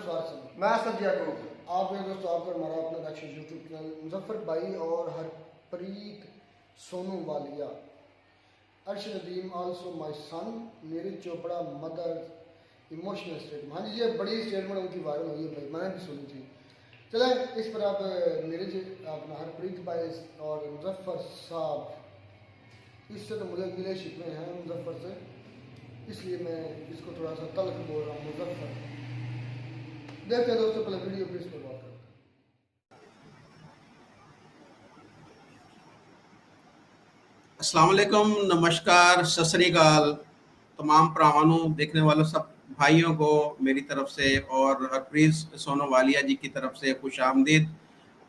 मैं असद याकूब। आप मेरे दोस्तों, आपका हमारा अपना एक्शन यूट्यूब चैनल मुजफ्फर भाई और Harpreet Sonu Walia, Arshad Nadeem also my son, Neeraj Chopra mother emotional statement. हाँ जी, ये बड़ी स्टेटमेंट उनकी वायरल हुई है भाई, मैंने भी सुनी थी। चलें इस पर आप नीरज अपना हरप्रीत भाई और मुजफ्फर साहब, इससे तो मुझे गिले शिकवे हैं मुजफ्फर से, इसलिए मैं इसको थोड़ा सा तल्ख बोल रहा हूँ मुजफ्फर। देखते हैं दोस्तों, पहले वीडियो पे इस पर बात करते हैं। अस्सलाम वालेकुम, नमस्कार, सत श्री अकाल तमाम प्रावानों देखने वालों सब भाइयों को मेरी तरफ से और हरप्रीत सोनू वालिया जी की तरफ से खुश आमदीद।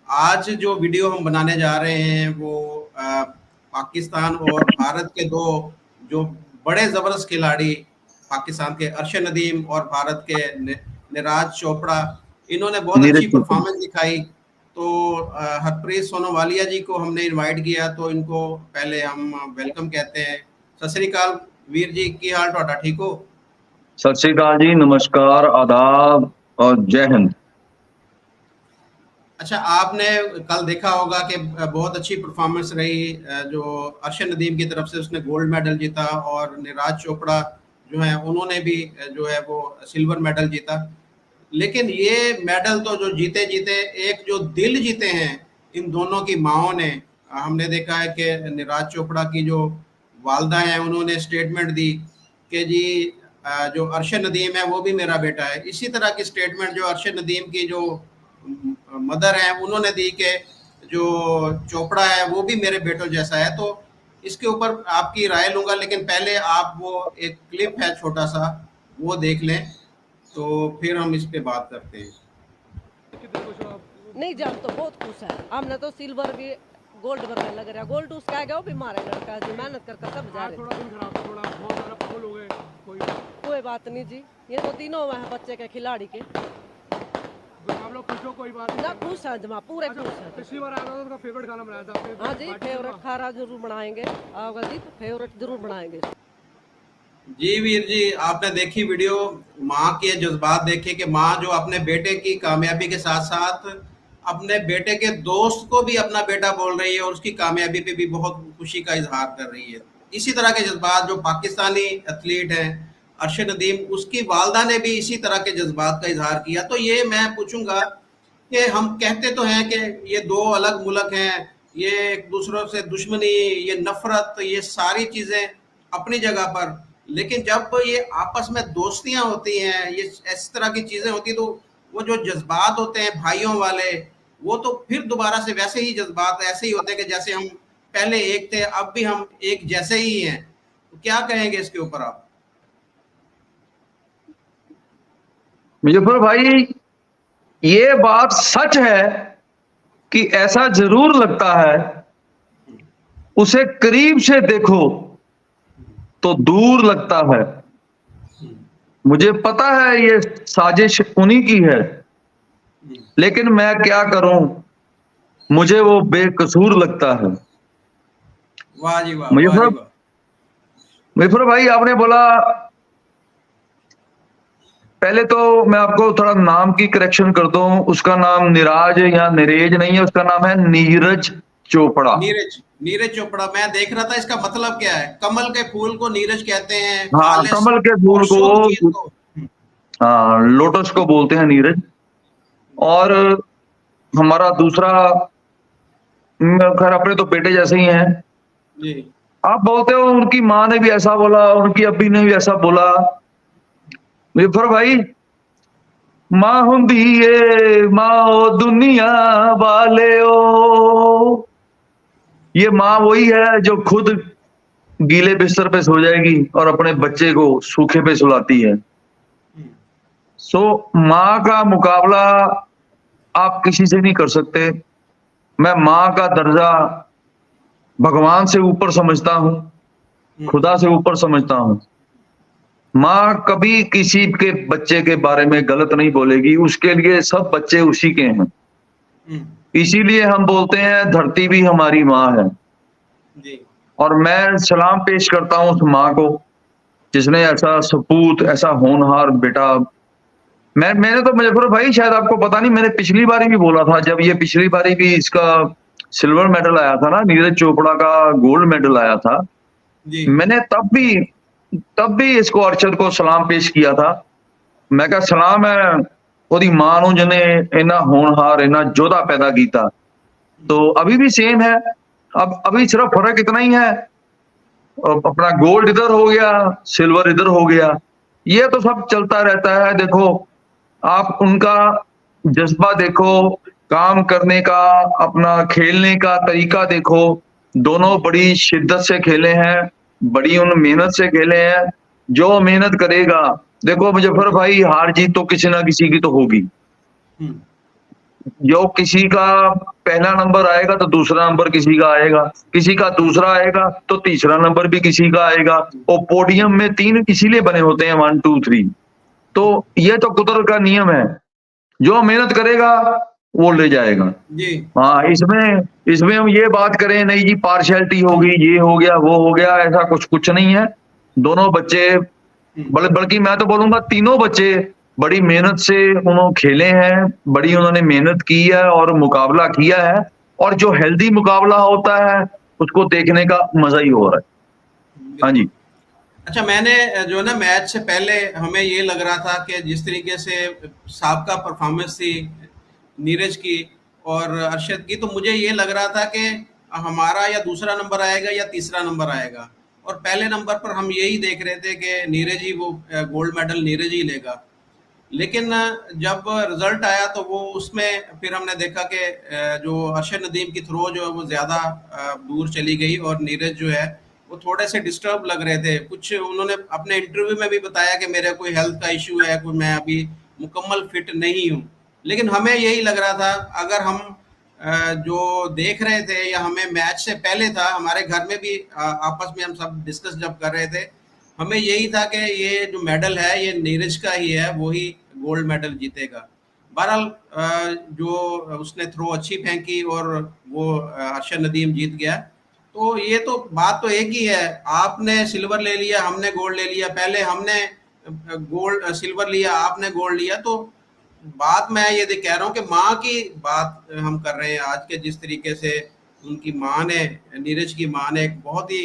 आज जो वीडियो हम बनाने जा रहे हैं वो पाकिस्तान और भारत के दो जो बड़े ज़बरदस्त खिलाड़ी, पाकिस्तान के अर्शद नदीम और भारत के नीरज चोपड़ा, इन्होंने बहुत अच्छी परफॉर्मेंस दिखाई। तो हरप्रीत सोनू वालिया जी को हमने इनवाइट किया, तो इनको पहले हम वेलकम कहते हैं। सत श्री अकाल वीर जी, की हाल तुहाडा, ठीक हो? सत श्री अकाल जी, नमस्कार, आदाब और जय हिंद। अच्छा, आपने कल देखा होगा कि बहुत अच्छी परफॉर्मेंस रही, जो अर्शद नदीम की तरफ से उसने गोल्ड मेडल जीता और नीरज चोपड़ा जो है उन्होंने भी जो है वो सिल्वर मेडल जीता। लेकिन ये मेडल तो जो जीते एक जो दिल जीते हैं इन दोनों की माओं ने। हमने देखा है कि नीरज चोपड़ा की जो वालदा है उन्होंने स्टेटमेंट दी कि जी जो अर्शद नदीम है वो भी मेरा बेटा है। इसी तरह की स्टेटमेंट जो अर्शद नदीम की जो मदर है उन्होंने दी कि जो चोपड़ा है वो भी मेरे बेटों जैसा है। तो इसके ऊपर आपकी राय लूँगा, लेकिन पहले आप वो एक क्लिप है छोटा सा, वो देख लें तो फिर हम इस पे बात करते हैं। नहीं जान तो बहुत खुश है, हमने तो सिल्वर भी गोल्ड बनने लग रहा। गोल्ड उसका है, वो भी मारे लड़का जी, मेहनत कर सब जा रहे। थोड़ा दिन खराब था, थोड़ा बहुत ज़्यादा फाउल हो गए। कोई बात नहीं जी, ये तो तीनों हैं बच्चे के खिलाड़ी के। आप लोग खुश हो? कोई बात ना खुश है जमा, पूरे खुश है। पिछली बार आया था तो उनका फेवरेट खाना बनाया था। हाँ जी, फेवरेट खाना जरूर बनाएंगे, आओगे जी तो फेवरेट जरूर बनाएंगे। जी वीर जी, आपने देखी वीडियो, माँ के जज्बात देखे कि माँ जो अपने बेटे की कामयाबी के साथ साथ अपने बेटे के दोस्त को भी अपना बेटा बोल रही है और उसकी कामयाबी पे भी बहुत खुशी का इजहार कर रही है। इसी तरह के जज्बात जो पाकिस्तानी एथलीट हैं अर्शद नदीम, उसकी वालदा ने भी इसी तरह के जज्बात का इजहार किया। तो ये मैं पूछूंगा कि हम कहते तो हैं कि ये दो अलग मुल्क हैं, ये एक दूसरों से दुश्मनी, ये नफरत, ये सारी चीज़ें अपनी जगह पर, लेकिन जब ये आपस में दोस्तियां होती हैं, ये इस तरह की चीज़ें होती, तो वो जो जज्बात होते हैं भाइयों वाले, वो तो फिर दोबारा से वैसे ही जज्बात ऐसे ही होते हैं कि जैसे हम पहले एक थे, अब भी हम एक जैसे ही हैं। तो क्या कहेंगे इसके ऊपर आप? मुजफ्फर भाई, ये बात सच है कि ऐसा जरूर लगता है, उसे करीब से देखो तो दूर लगता है। मुझे पता है ये साजिश उन्हीं की है, लेकिन मैं क्या करूं, मुझे वो बेकसूर लगता है। वाह जी वाह, वाह जी वाह। मुजफ्फर भाई, आपने बोला, पहले तो मैं आपको थोड़ा नाम की करेक्शन कर दूं, उसका नाम नीरज या नीरज नहीं है, उसका नाम है नीरज चोपड़ा। नीरज चोपड़ा। मैं देख रहा था इसका मतलब क्या है। कमल के फूल को नीरज कहते हैं। हाँ, कमल के फूल को, हाँ, लोटस को बोलते हैं नीरज। और हमारा दूसरा, खैर अपने तो बेटे जैसे ही हैं जी। आप बोलते हो उनकी माँ ने भी ऐसा बोला, उनकी अब्बी ने भी ऐसा बोला। मुजफ्फर भाई, माँ हुंदी ये माँ ओ दुनिया वाले ओ, ये माँ वही है जो खुद गीले बिस्तर पे सो जाएगी और अपने बच्चे को सूखे पे सुलाती है। सो माँ का मुकाबला आप किसी से नहीं कर सकते। मैं माँ का दर्जा भगवान से ऊपर समझता हूं, खुदा से ऊपर समझता हूं। माँ कभी किसी के बच्चे के बारे में गलत नहीं बोलेगी, उसके लिए सब बच्चे उसी के हैं। इसीलिए हम बोलते हैं धरती भी हमारी माँ है जी। और मैं सलाम पेश करता हूं उस माँ को जिसने ऐसा सपूत, ऐसा होनहार बेटा मैंने तो मुजफ्फर भाई शायद आपको पता नहीं, मैंने पिछली बारी भी बोला था, जब ये पिछली बारी भी इसका सिल्वर मेडल आया था ना, नीरज चोपड़ा का गोल्ड मेडल आया था, जी मैंने तब भी इसको अर्शद को सलाम पेश किया था। मैं कहा सलाम है ओदी मां नूं जिन्ने इन्ना होनहार इन्ना जोधा पैदा किया। तो अभी भी सेम है, अब अभी सिर्फ फर्क इतना ही है, अपना गोल्ड इधर हो गया, सिल्वर इधर हो गया, ये तो सब चलता रहता है। देखो आप उनका जज्बा देखो, काम करने का, अपना खेलने का तरीका देखो, दोनों बड़ी शिद्दत से खेले हैं, बड़ी उन मेहनत से खेले हैं। जो मेहनत करेगा, देखो मुजफ्फर भाई हार जीत तो किसी ना किसी की तो होगी। हम्म, जो किसी का पहला नंबर आएगा तो दूसरा नंबर किसी का आएगा, किसी का दूसरा आएगा तो तीसरा नंबर भी किसी का आएगा, और पोडियम में 3 इसीलिए बने होते हैं 1 2 3। तो ये तो कुदरत का नियम है, जो मेहनत करेगा वो ले जाएगा। जी हाँ, इसमें हम ये बात करें नहीं जी पार्शियलिटी होगी, ये हो गया वो हो गया, ऐसा कुछ नहीं है। दोनों बच्चे बल्कि मैं तो बोलूंगा तीनों बच्चे बड़ी मेहनत से उन्होंने खेले हैं, बड़ी उन्होंने मेहनत की है और मुकाबला किया है, और जो हेल्दी मुकाबला होता है उसको देखने का मजा ही हो रहा है। हाँ जी। अच्छा, मैंने जो है ना मैच से पहले हमें ये लग रहा था कि जिस तरीके से साबका परफॉर्मेंस थी नीरज की और अरशद की, तो मुझे ये लग रहा था कि हमारा या दूसरा नंबर आएगा या तीसरा नंबर आएगा, और पहले नंबर पर हम यही देख रहे थे कि नीरज ही वो गोल्ड मेडल नीरज ही लेगा। लेकिन जब रिजल्ट आया तो वो उसमें फिर हमने देखा कि जो अरशद नदीम की थ्रो जो है वो ज़्यादा दूर चली गई, और नीरज जो है वो थोड़े से डिस्टर्ब लग रहे थे। कुछ उन्होंने अपने इंटरव्यू में भी बताया कि मेरा कोई हेल्थ का इशू है, कोई मैं अभी मुकम्मल फिट नहीं हूँ। लेकिन हमें यही लग रहा था, अगर हम जो देख रहे थे या हमें मैच से पहले था, हमारे घर में भी आपस में हम सब डिस्कस जब कर रहे थे, हमें यही था कि ये जो मेडल है ये नीरज का ही है, वो ही गोल्ड मेडल जीतेगा। बहरहाल जो उसने थ्रो अच्छी फेंकी और वो अरशद नदीम जीत गया। तो ये तो बात तो एक ही है, आपने सिल्वर ले लिया, हमने गोल्ड ले लिया, पहले हमने गोल्ड सिल्वर लिया, आपने गोल्ड लिया। तो बात मैं ये कह रहा हूँ कि माँ की बात हम कर रहे हैं आज के, जिस तरीके से उनकी माँ ने, नीरज की माँ ने एक बहुत ही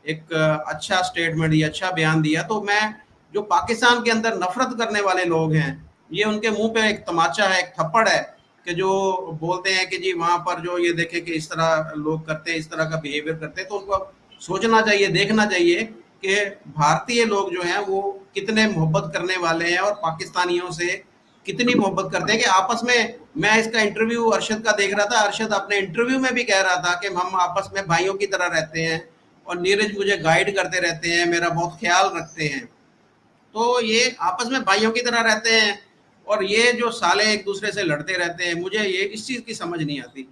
एक अच्छा स्टेटमेंट दिया, अच्छा बयान दिया। तो मैं जो पाकिस्तान के अंदर नफरत करने वाले लोग हैं, ये उनके मुंह पे एक तमाचा है, एक थप्पड़ है, कि जो बोलते हैं कि जी वहां पर जो ये देखे कि इस तरह लोग करते हैं, इस तरह का बिहेवियर करते हैं, तो उनको सोचना चाहिए, देखना चाहिए कि भारतीय लोग जो हैं वो कितने मोहब्बत करने वाले हैं और पाकिस्तानियों से कितनी मोहब्बत करते हैं। कि आपस में, मैं इसका इंटरव्यू अरशद का देख रहा था, अरशद अपने इंटरव्यू में भी कह रहा था कि हम आपस में भाइयों की तरह रहते हैं और नीरज मुझे गाइड करते रहते हैं, मेरा बहुत ख्याल रखते हैं। तो ये आपस में भाइयों की तरह रहते हैं, और ये जो साले एक दूसरे से लड़ते रहते हैं, मुझे ये इस चीज की समझ नहीं आती।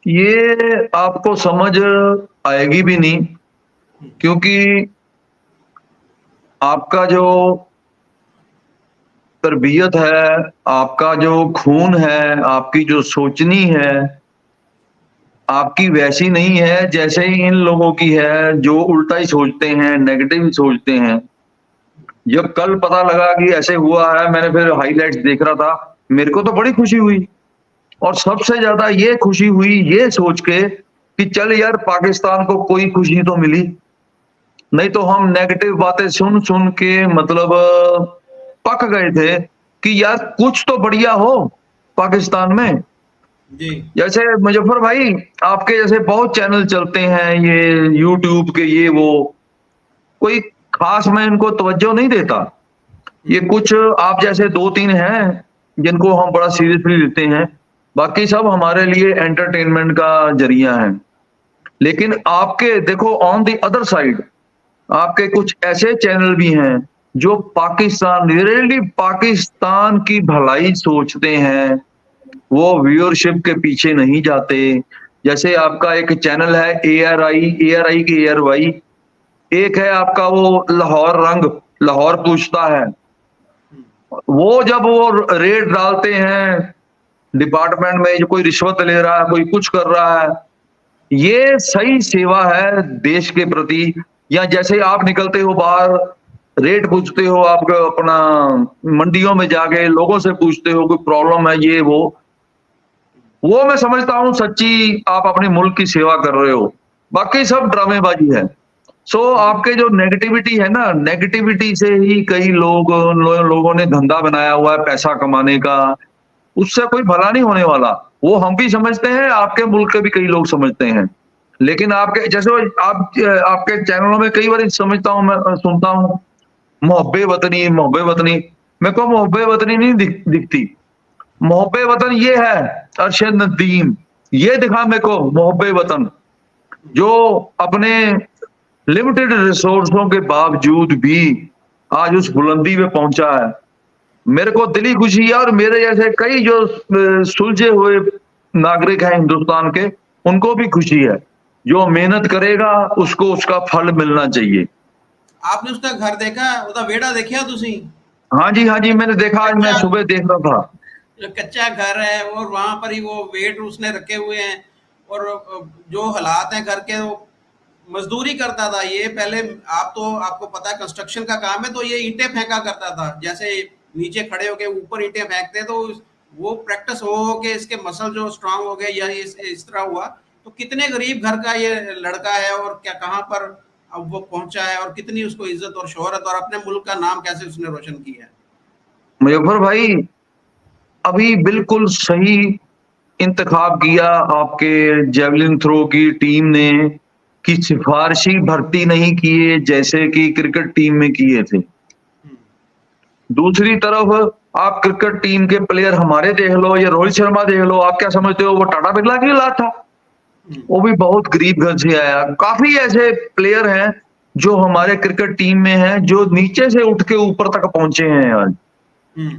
ये आपको समझ आएगी भी नहीं, क्योंकि आपका जो तरबियत है, आपका जो खून है, आपकी जो सोचनी है, आपकी वैसी नहीं है जैसे इन लोगों की है, जो उल्टा ही सोचते हैं, नेगेटिव ही सोचते हैं। जब कल पता लगा कि ऐसे हुआ है, मैंने फिर हाईलाइट्स देख रहा था, मेरे को तो बड़ी खुशी हुई, और सबसे ज्यादा ये खुशी हुई ये सोच के कि चल यार पाकिस्तान को कोई खुशी तो मिली, नहीं तो हम नेगेटिव बातें सुन सुन के मतलब पक गए थे कि यार कुछ तो बढ़िया हो पाकिस्तान में। जी जैसे मुजफ्फर भाई आपके जैसे बहुत चैनल चलते हैं ये यूट्यूब के, ये वो, कोई खास मैं इनको तवज्जो नहीं देता। ये कुछ आप जैसे 2 3 हैं जिनको हम बड़ा सीरियसली लेते हैं, बाकी सब हमारे लिए एंटरटेनमेंट का जरिया है। लेकिन आपके देखो ऑन द अदर साइड, आपके कुछ ऐसे चैनल भी हैं जो पाकिस्तान, रियली पाकिस्तान की भलाई सोचते हैं, वो व्यूअरशिप के पीछे नहीं जाते। जैसे आपका एक चैनल है ARI की ARY, एक है आपका वो लाहौर रंग, लाहौर पूछता है, वो जब वो रेड डालते हैं डिपार्टमेंट में, जो कोई रिश्वत ले रहा है, कोई कुछ कर रहा है, ये सही सेवा है देश के प्रति। या जैसे आप निकलते हो बाहर रेट पूछते हो, आप अपना मंडियों में जाके लोगों से पूछते हो कोई प्रॉब्लम है ये वो मैं समझता हूँ सच्ची आप अपने मुल्क की सेवा कर रहे हो। बाकी सब ड्रामेबाजी है। सो आपके जो नेगेटिविटी है ना, नेगेटिविटी से ही कई लोगों ने धंधा बनाया हुआ है पैसा कमाने का। उससे कोई भला नहीं होने वाला। वो हम भी समझते हैं, आपके मुल्क के भी कई लोग समझते हैं। लेकिन आपके जैसे आपके चैनलों में कई बार समझता हूँ, मैं सुनता हूँ मोहब्बे वतनी मोहब्बे वतनी। मेरे को मोहब्बे वतनी नहीं दिखती। मोहब्बे वतन ये है अरशद नदीम, ये दिखा मेरे को मोहब्बे वतन, जो अपने लिमिटेड रिसोर्सों के बावजूद भी आज उस बुलंदी पे पहुंचा है। मेरे को दिली खुशी है, और मेरे जैसे कई जो सुलझे हुए नागरिक हैं हिंदुस्तान के, उनको भी खुशी है। जो मेहनत करेगा उसको उसका फल मिलना चाहिए। आपने उसका घर देखा, उसका वेड़ा देखा तुसी? हाँ जी मैंने देखा, आज मैं सुबह देख रहा था। जो कच्चा घर है और वहां पर ही वो वेट उसने रखे हुए हैं, और जो हालात हैं घर के, वो मजदूरी करता था ये पहले। आपको पता है कंस्ट्रक्शन का काम है, तो ये ईंटें फेंका करता था। जैसे नीचे खड़े होके ऊपर ईंटें फेंकते, तो वो प्रैक्टिस हो के इसके मसल जो स्ट्रांग हो गए, या इस तरह हुआ। तो कितने गरीब घर का ये लड़का है, और क्या कहाँ पर अब वो पहुंचा है, और कितनी उसको इज्जत और शोहरत, और अपने मुल्क का नाम कैसे उसने रोशन किया है। मुजफ्फर भाई अभी बिल्कुल सही इंतखाब किया आपके जेवलिन थ्रो की टीम ने, कि सिफारशी भर्ती नहीं किए जैसे कि क्रिकेट टीम में किए थे। दूसरी तरफ आप क्रिकेट टीम के प्लेयर हमारे देख लो, या रोहित शर्मा देख लो, आप क्या समझते हो वो टाटा बिरला की औलाद था? वो भी बहुत गरीब घर से आया। काफी ऐसे प्लेयर हैं जो हमारे क्रिकेट टीम में हैं, जो नीचे से उठ के ऊपर तक पहुंचे हैं आज।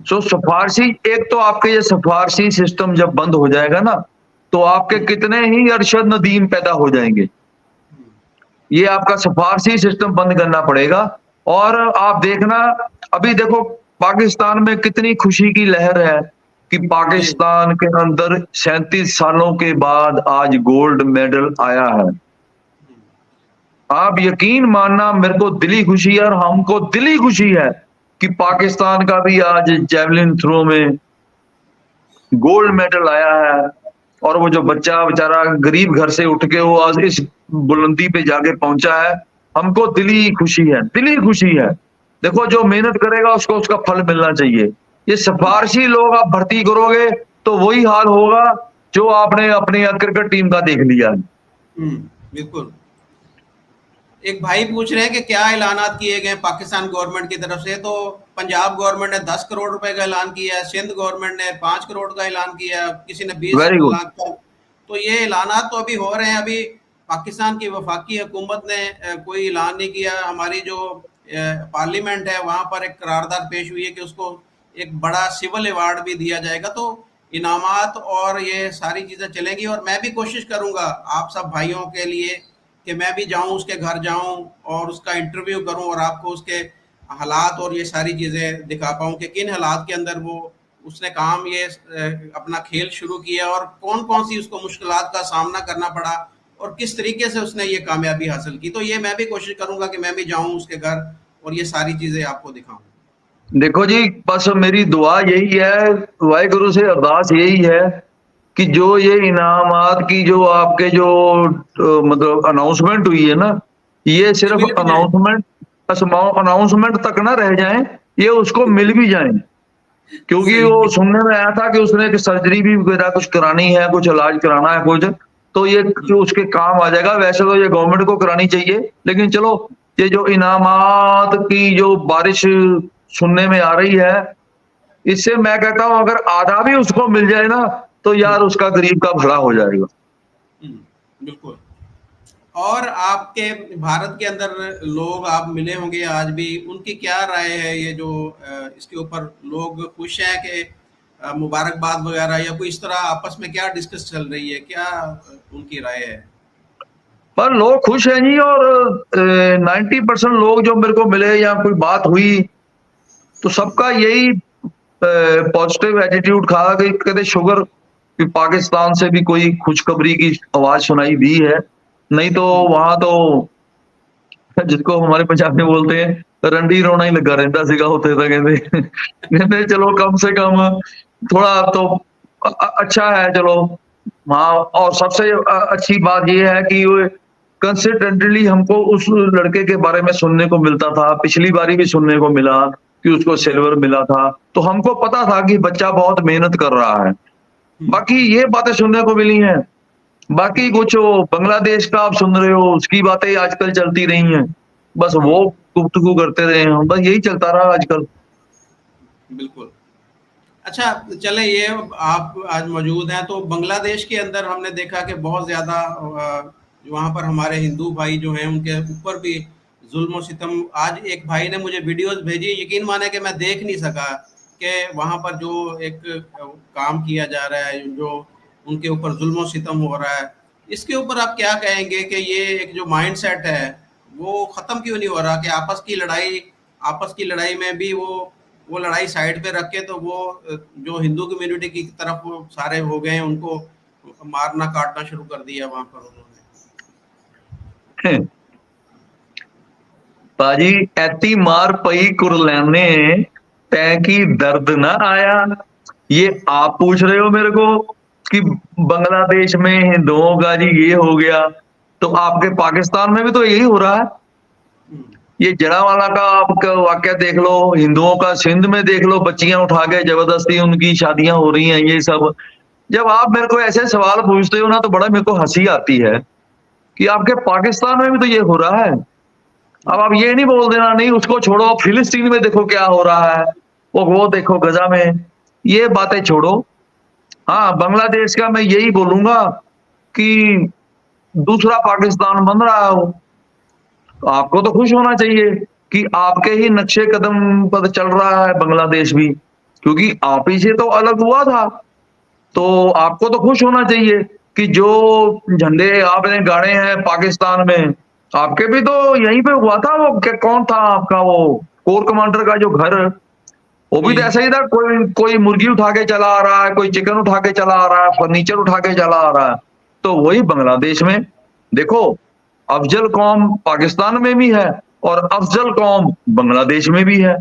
सो सिफारशी, एक तो आपके ये सिफारशी सिस्टम जब बंद हो जाएगा ना, तो आपके कितने ही अरशद नदीम पैदा हो जाएंगे। ये आपका सिफारशी सिस्टम बंद करना पड़ेगा। और आप देखना, अभी देखो पाकिस्तान में कितनी खुशी की लहर है कि पाकिस्तान के अंदर 37 सालों के बाद आज गोल्ड मेडल आया है। आप यकीन मानना, मेरे को दिली खुशी है, और हमको दिली खुशी है कि पाकिस्तान का भी आज जेवलिन थ्रो में गोल्ड मेडल आया है। और वो जो बच्चा बेचारा गरीब घर से उठ के वो आज इस बुलंदी पे जाके पहुंचा है, हमको दिली खुशी है, दिली खुशी है। देखो जो मेहनत करेगा उसको उसका फल मिलना चाहिए। ये सिफारशी लोग आप भर्ती करोगे तो वही हाल होगा जो आपने अपनी क्रिकेट टीम का देख लिया। बिल्कुल। एक भाई पूछ रहे हैं कि क्या ऐलानात किए गए पाकिस्तान गवर्नमेंट की तरफ से। तो पंजाब गवर्नमेंट ने 10 करोड़ रुपए का ऐलान किया है, सिंध गवर्नमेंट ने 5 करोड़ का ऐलान किया है, किसी ने 20 लाख का। तो ये ऐलानात तो अभी हो रहे हैं। अभी पाकिस्तान की वफाकी हुकूमत ने कोई ऐलान नहीं किया। हमारी जो पार्लियामेंट है वहां पर एक करारदाद पेश हुई है कि उसको एक बड़ा सिविल अवार्ड भी दिया जाएगा। तो इनामात और ये सारी चीजें चलेंगी, और मैं भी कोशिश करूंगा आप सब भाइयों के लिए कि मैं भी जाऊं, उसके घर जाऊं और उसका इंटरव्यू करूं, और आपको उसके हालात और ये सारी चीज़ें दिखा पाऊं कि किन हालात के अंदर वो उसने काम ये अपना खेल शुरू किया, और कौन कौन सी उसको मुश्किलात का सामना करना पड़ा, और किस तरीके से उसने ये कामयाबी हासिल की। तो ये मैं भी कोशिश करूंगा कि मैं भी जाऊं उसके घर और ये सारी चीज़ें आपको दिखाऊं। देखो जी, बस मेरी दुआ यही है, वाहिगुरु से अरदास यही है कि जो ये इनामात की जो आपके जो मतलब अनाउंसमेंट हुई है ना, ये सिर्फ अनाउंसमेंट तक ना रह जाए, ये उसको मिल भी जाए। क्योंकि वो सुनने में आया था कि उसने सर्जरी भी वगैरह कुछ करानी है, कुछ इलाज कराना है कुछ, तो ये उसके काम आ जाएगा। वैसे तो ये गवर्नमेंट को करानी चाहिए, लेकिन चलो ये जो इनामात की जो बारिश सुनने में आ रही है, इससे मैं कहता हूं अगर आधा भी उसको मिल जाए ना, तो यार उसका गरीब का भला हो जाएगा। बिल्कुल। और आपके भारत के अंदर लोग आप मिले होंगे आज भी, उनकी क्या राय है ये जो इसके ऊपर लोग खुश हैं कि मुबारकबाद वगैरह, या कोई इस तरह आपस में क्या डिस्कस चल रही है, क्या उनकी राय है? पर लोग खुश हैं जी, और 90% लोग जो मेरे को मिले या कोई बात हुई तो सबका यही पॉजिटिव एटीट्यूड था कि कहते शुगर कि पाकिस्तान से भी कोई खुशखबरी की आवाज सुनाई दी है। नहीं तो वहां तो जिसको हमारे पंजाब में बोलते हैं रंडी रोना ही लगा रहता ਸੀਗਾ ਉੱਥੇ ਤਾਂ ਕਹਿੰਦੇ चलो कम से कम थोड़ा तो अच्छा है चलो। हाँ, और सबसे अच्छी बात ये है कि कंसिस्टेंटली हमको उस लड़के के बारे में सुनने को मिलता था, पिछली बारी भी सुनने को मिला कि उसको सिल्वर मिला था, तो हमको पता था कि बच्चा बहुत मेहनत कर रहा है। बाकी ये बातें सुनने को मिली हैं। बाकी कुछ वो बांग्लादेश का आप सुन रहे हो, उसकी बातें आजकल चलती रही हैं, बस वो गुफ्तगू करते रहे हैं, बस यही चलता रहा आजकल। बिल्कुल। अच्छा, चले ये आप आज मौजूद हैं तो बांग्लादेश के अंदर हमने देखा कि बहुत ज़्यादा वहाँ पर हमारे हिंदू भाई जो हैं उनके ऊपर भी जुल्म सितम। आज एक भाई ने मुझे वीडियोस भेजी, यकीन माने कि मैं देख नहीं सका कि वहाँ पर जो एक काम किया जा रहा है, जो उनके ऊपर जुल्म सितम हो रहा है, इसके ऊपर आप क्या कहेंगे कि ये एक जो माइंड सेट है वो ख़त्म क्यों नहीं हो रहा कि आपस की लड़ाई में भी वो लड़ाई साइड पे रख के तो वो जो हिंदू कम्युनिटी की तरफ वो सारे हो गए हैं, उनको मारना काटना शुरू कर दिया वहां पर उन्होंने। पाजी ऐती मार पई कुरलाने तैकी दर्द ना आया। ये आप पूछ रहे हो मेरे को कि बांग्लादेश में हिंदुओं का जी ये हो गया, तो आपके पाकिस्तान में भी तो यही हो रहा है। ये जड़ावाला का आपका वाकया देख लो, हिंदुओं का सिंध में देख लो, बच्चियां उठा के जबरदस्ती उनकी शादियां हो रही हैं, ये सब। जब आप मेरे को ऐसे सवाल पूछते हो ना तो बड़ा मेरे को हंसी आती है कि आपके पाकिस्तान में भी तो ये हो रहा है। अब आप ये नहीं बोल देना नहीं उसको छोड़ो, फिलिस्तीन में देखो क्या हो रहा है, वो देखो गजा में, ये बातें छोड़ो। हाँ, बांग्लादेश का मैं यही बोलूंगा कि दूसरा पाकिस्तान बन रहा है वो, तो आपको तो खुश होना चाहिए कि आपके ही नक्शे कदम पर चल रहा है बांग्लादेश भी, क्योंकि आप ही से तो अलग हुआ था। तो आपको तो खुश होना चाहिए कि जो झंडे आपने गाड़े हैं पाकिस्तान में, आपके भी तो यहीं पे हुआ था। वो कौन था आपका वो कोर कमांडर का जो घर, वो भी तो ऐसा ही था। कोई मुर्गी उठा के चला आ रहा है, कोई चिकन उठा के चला आ रहा है, फर्नीचर उठा के चला आ रहा है। तो वही बांग्लादेश में देखो, अफजल कौम पाकिस्तान में भी है और अफजल कौम बांग्लादेश में भी है।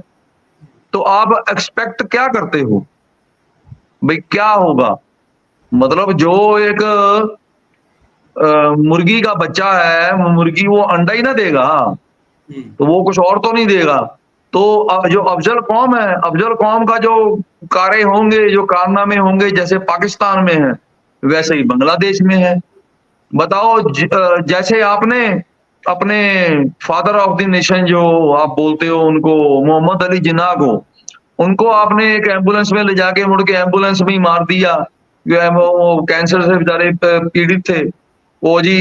तो आप एक्सपेक्ट क्या करते हो भाई, क्या होगा? मतलब जो एक मुर्गी का बच्चा है, मुर्गी वो अंडा ही ना देगा, तो वो कुछ और तो नहीं देगा। तो जो अफजल कौम है, अफजल कौम का जो कार्य होंगे, जो कारनामे होंगे, जैसे पाकिस्तान में है वैसे ही बांग्लादेश में है। बताओ, जैसे आपने अपने फादर ऑफ द नेशन जो आप बोलते हो उनको, मोहम्मद अली जिन्ना को, उनको आपने एक एम्बुलेंस में ले जाके मुड़ के एम्बुलेंस में ही मार दिया। वो कैंसर से बेचारे पीड़ित थे, वो जी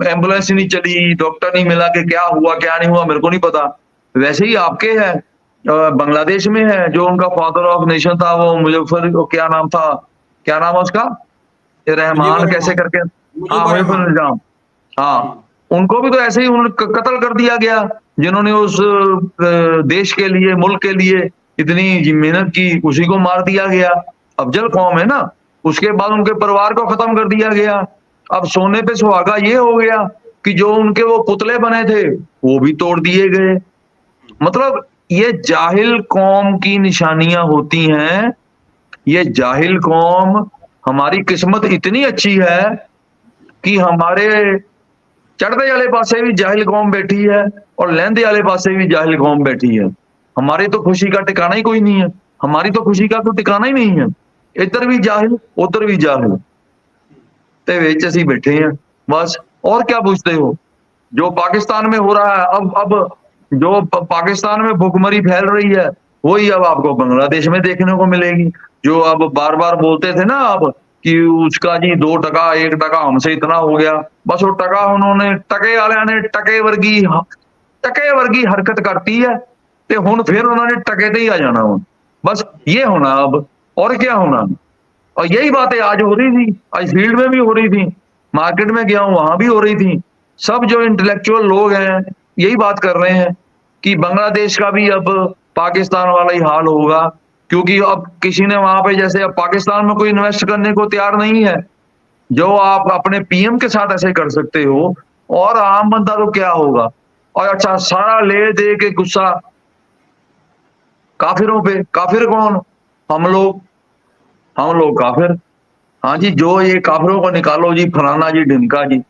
एम्बुलेंस ही नहीं चली, डॉक्टर नहीं मिला कि क्या हुआ क्या नहीं हुआ मेरे को नहीं पता। वैसे ही आपके है बांग्लादेश में है जो उनका फादर ऑफ नेशन था, वो मुजफ्फर, क्या नाम था, क्या नाम है उसका, रहमान कैसे करके, हाँ मुजफ्फर निजाम, हाँ, उनको भी तो ऐसे ही उन्होंने कत्ल कर दिया गया, जिन्होंने उस देश के लिए, मुल्क के लिए इतनी मेहनत की, उसी को मार दिया गया। अफजल कौम है ना, उसके बाद उनके परिवार को खत्म कर दिया गया। अब सोने पे सुहागा ये हो गया कि जो उनके वो पुतले बने थे वो भी तोड़ दिए गए। मतलब ये जाहिल कौम की निशानियां होती हैं। ये जाहिल कौम, हमारी किस्मत इतनी अच्छी है कि हमारे चढ़ते वाले पासे भी जाहिल कौम बैठी है और लहंदे वाले पासे भी जाहिल कौम बैठी है। हमारी तो खुशी का ठिकाना ही कोई नहीं है, हमारी तो खुशी का कोई ठिकाना ही नहीं है। इधर भी जाहिल, उधर भी जाहिल, ते विच असीं बैठे हैं बस। और क्या पूछते हो? जो पाकिस्तान में हो रहा है, अब जो पाकिस्तान में भुखमरी फैल रही है, वही अब आपको बांग्लादेश में देखने को मिलेगी। जो अब बार बार बोलते थे ना आप कि उसका जी 2 टका 1 टका हमसे इतना हो गया, बस वो टका उन्होंने, टके वाले ने टके वर्गी हरकत करती है ते हुण फिर उन्होंने टके ते ही आ जाना। बस ये होना अब, और क्या होना। और यही बातें आज हो रही थी, आज फील्ड में भी हो रही थी, मार्केट में गया हूं वहां भी हो रही थी। सब जो इंटेलेक्चुअल लोग हैं यही बात कर रहे हैं कि बांग्लादेश का भी अब पाकिस्तान वाला ही हाल होगा, क्योंकि अब किसी ने वहां पे, जैसे अब पाकिस्तान में कोई इन्वेस्ट करने को तैयार नहीं है। जो आप अपने पीएम के साथ ऐसे कर सकते हो, और आम बंदा तो क्या होगा। और अच्छा सारा ले दे के गुस्सा काफिरों पे। काफिर कौन? हम लोग। हम लोग काफिर। हाँ जी, जो ये काफिरों को निकालो जी, फलाना जी, ढिमका जी।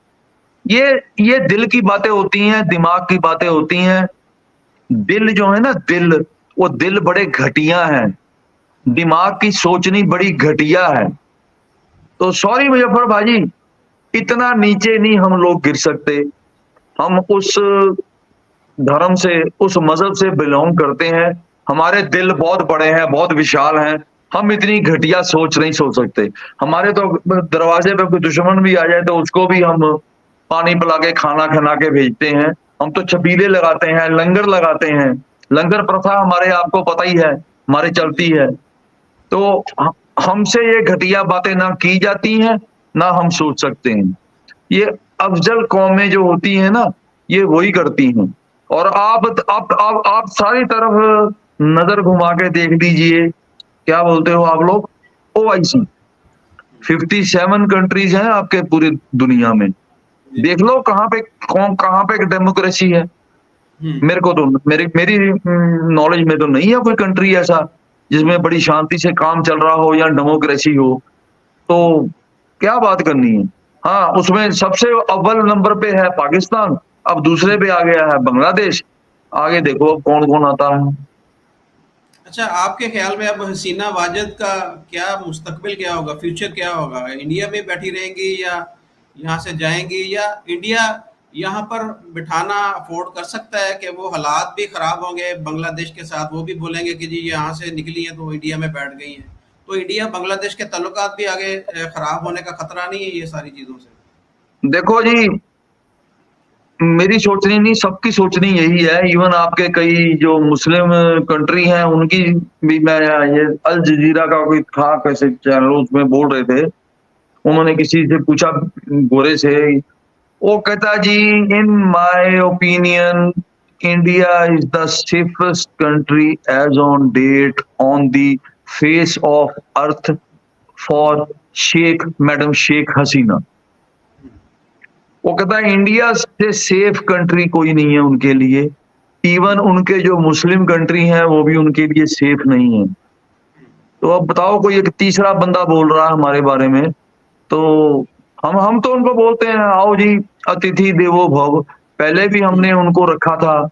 ये दिल की बातें होती हैं, दिमाग की बातें होती हैं। दिल जो है ना, दिल, वो दिल बड़े घटिया हैं, दिमाग की सोचनी बड़ी घटिया है। तो सॉरी मुजफ्फर भाजी, इतना नीचे नहीं हम लोग गिर सकते। हम उस धर्म से, उस मजहब से बिलोंग करते हैं। हमारे दिल बहुत बड़े हैं, बहुत विशाल हैं। हम इतनी घटिया सोच नहीं सोच सकते। हमारे तो दरवाजे पे कोई दुश्मन भी आ जाए तो उसको भी हम पानी पिला के, खाना खिला के भेजते हैं। हम तो छबीले लगाते हैं, लंगर लगाते हैं। लंगर प्रथा हमारे, आपको पता ही है, हमारे चलती है। तो हमसे ये घटिया बातें ना की जाती हैं, ना हम सोच सकते हैं। ये अफजल कौमें जो होती हैं ना, ये वही करती हैं। और आप सारी तरफ नजर घुमा के देख लीजिए, क्या बोलते हो आप लोग, OIC 57 कंट्रीज हैं आपके पूरी दुनिया में। देख लो कहाँ पे डेमोक्रेसी है। मेरे को तो, मेरी नॉलेज में तो नहीं है कोई कंट्री ऐसा जिसमें बड़ी शांति से काम चल रहा हो या डेमोक्रेसी हो। तो क्या बात करनी है। हाँ, उसमें सबसे अव्वल नंबर पे है पाकिस्तान, अब दूसरे पे आ गया है बांग्लादेश। आगे देखो अब कौन कौन आता है। अच्छा, आपके ख्याल में अब हसीना वाजिद का क्या मुस्तकबिल क्या होगा, फ्यूचर क्या होगा? इंडिया में बैठी रहेंगी या यहाँ से जाएंगी, या इंडिया यहाँ पर बिठाना अफोर्ड कर सकता है कि वो हालात भी खराब होंगे बांग्लादेश के साथ, वो भी बोलेंगे कि जी यहाँ से निकली हैं तो इंडिया में बैठ गई हैं, तो इंडिया बांग्लादेश के ताल्लुकात भी आगे खराब होने का खतरा नहीं है ये सारी चीजों से? देखो जी, मेरी सोचनी नहीं, सबकी सोचनी यही है। इवन आपके कई जो मुस्लिम कंट्री हैं उनकी भी, मैं ये अल जजीरा का कोई था कैसे चैनल, उसमें बोल रहे थे, उन्होंने किसी से पूछा गोरे से, वो कहता जी, in my opinion India is the safest country as on date on the face of earth for madam Sheikh Hasina. वो कहता है इंडिया से सेफ कंट्री कोई नहीं है उनके लिए। इवन उनके जो मुस्लिम कंट्री हैं वो भी उनके लिए सेफ नहीं है। तो अब बताओ, कोई एक तीसरा बंदा बोल रहा है हमारे बारे में, तो हम तो उनको बोलते हैं, आओ जी, अतिथि देवो भव। पहले भी हमने उनको रखा था,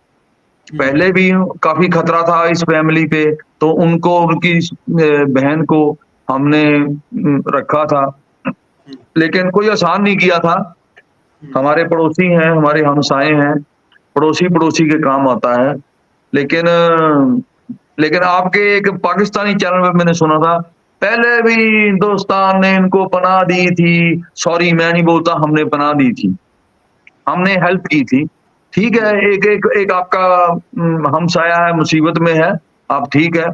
पहले भी काफी खतरा था इस फैमिली पे, तो उनको, उनकी बहन को हमने रखा था, लेकिन कोई आसान नहीं किया था। हमारे पड़ोसी हैं, हमारे हमसाए हैं, पड़ोसी पड़ोसी के काम आता है। लेकिन आपके एक पाकिस्तानी चैनल में मैंने सुना था, पहले भी हिंदुस्तान ने इनको पनाह दी थी। सॉरी, मैं नहीं बोलता, हमने पनाह दी थी, हमने हेल्प की थी। ठीक है, एक आपका हमसाया है, मुसीबत में है, आप ठीक है,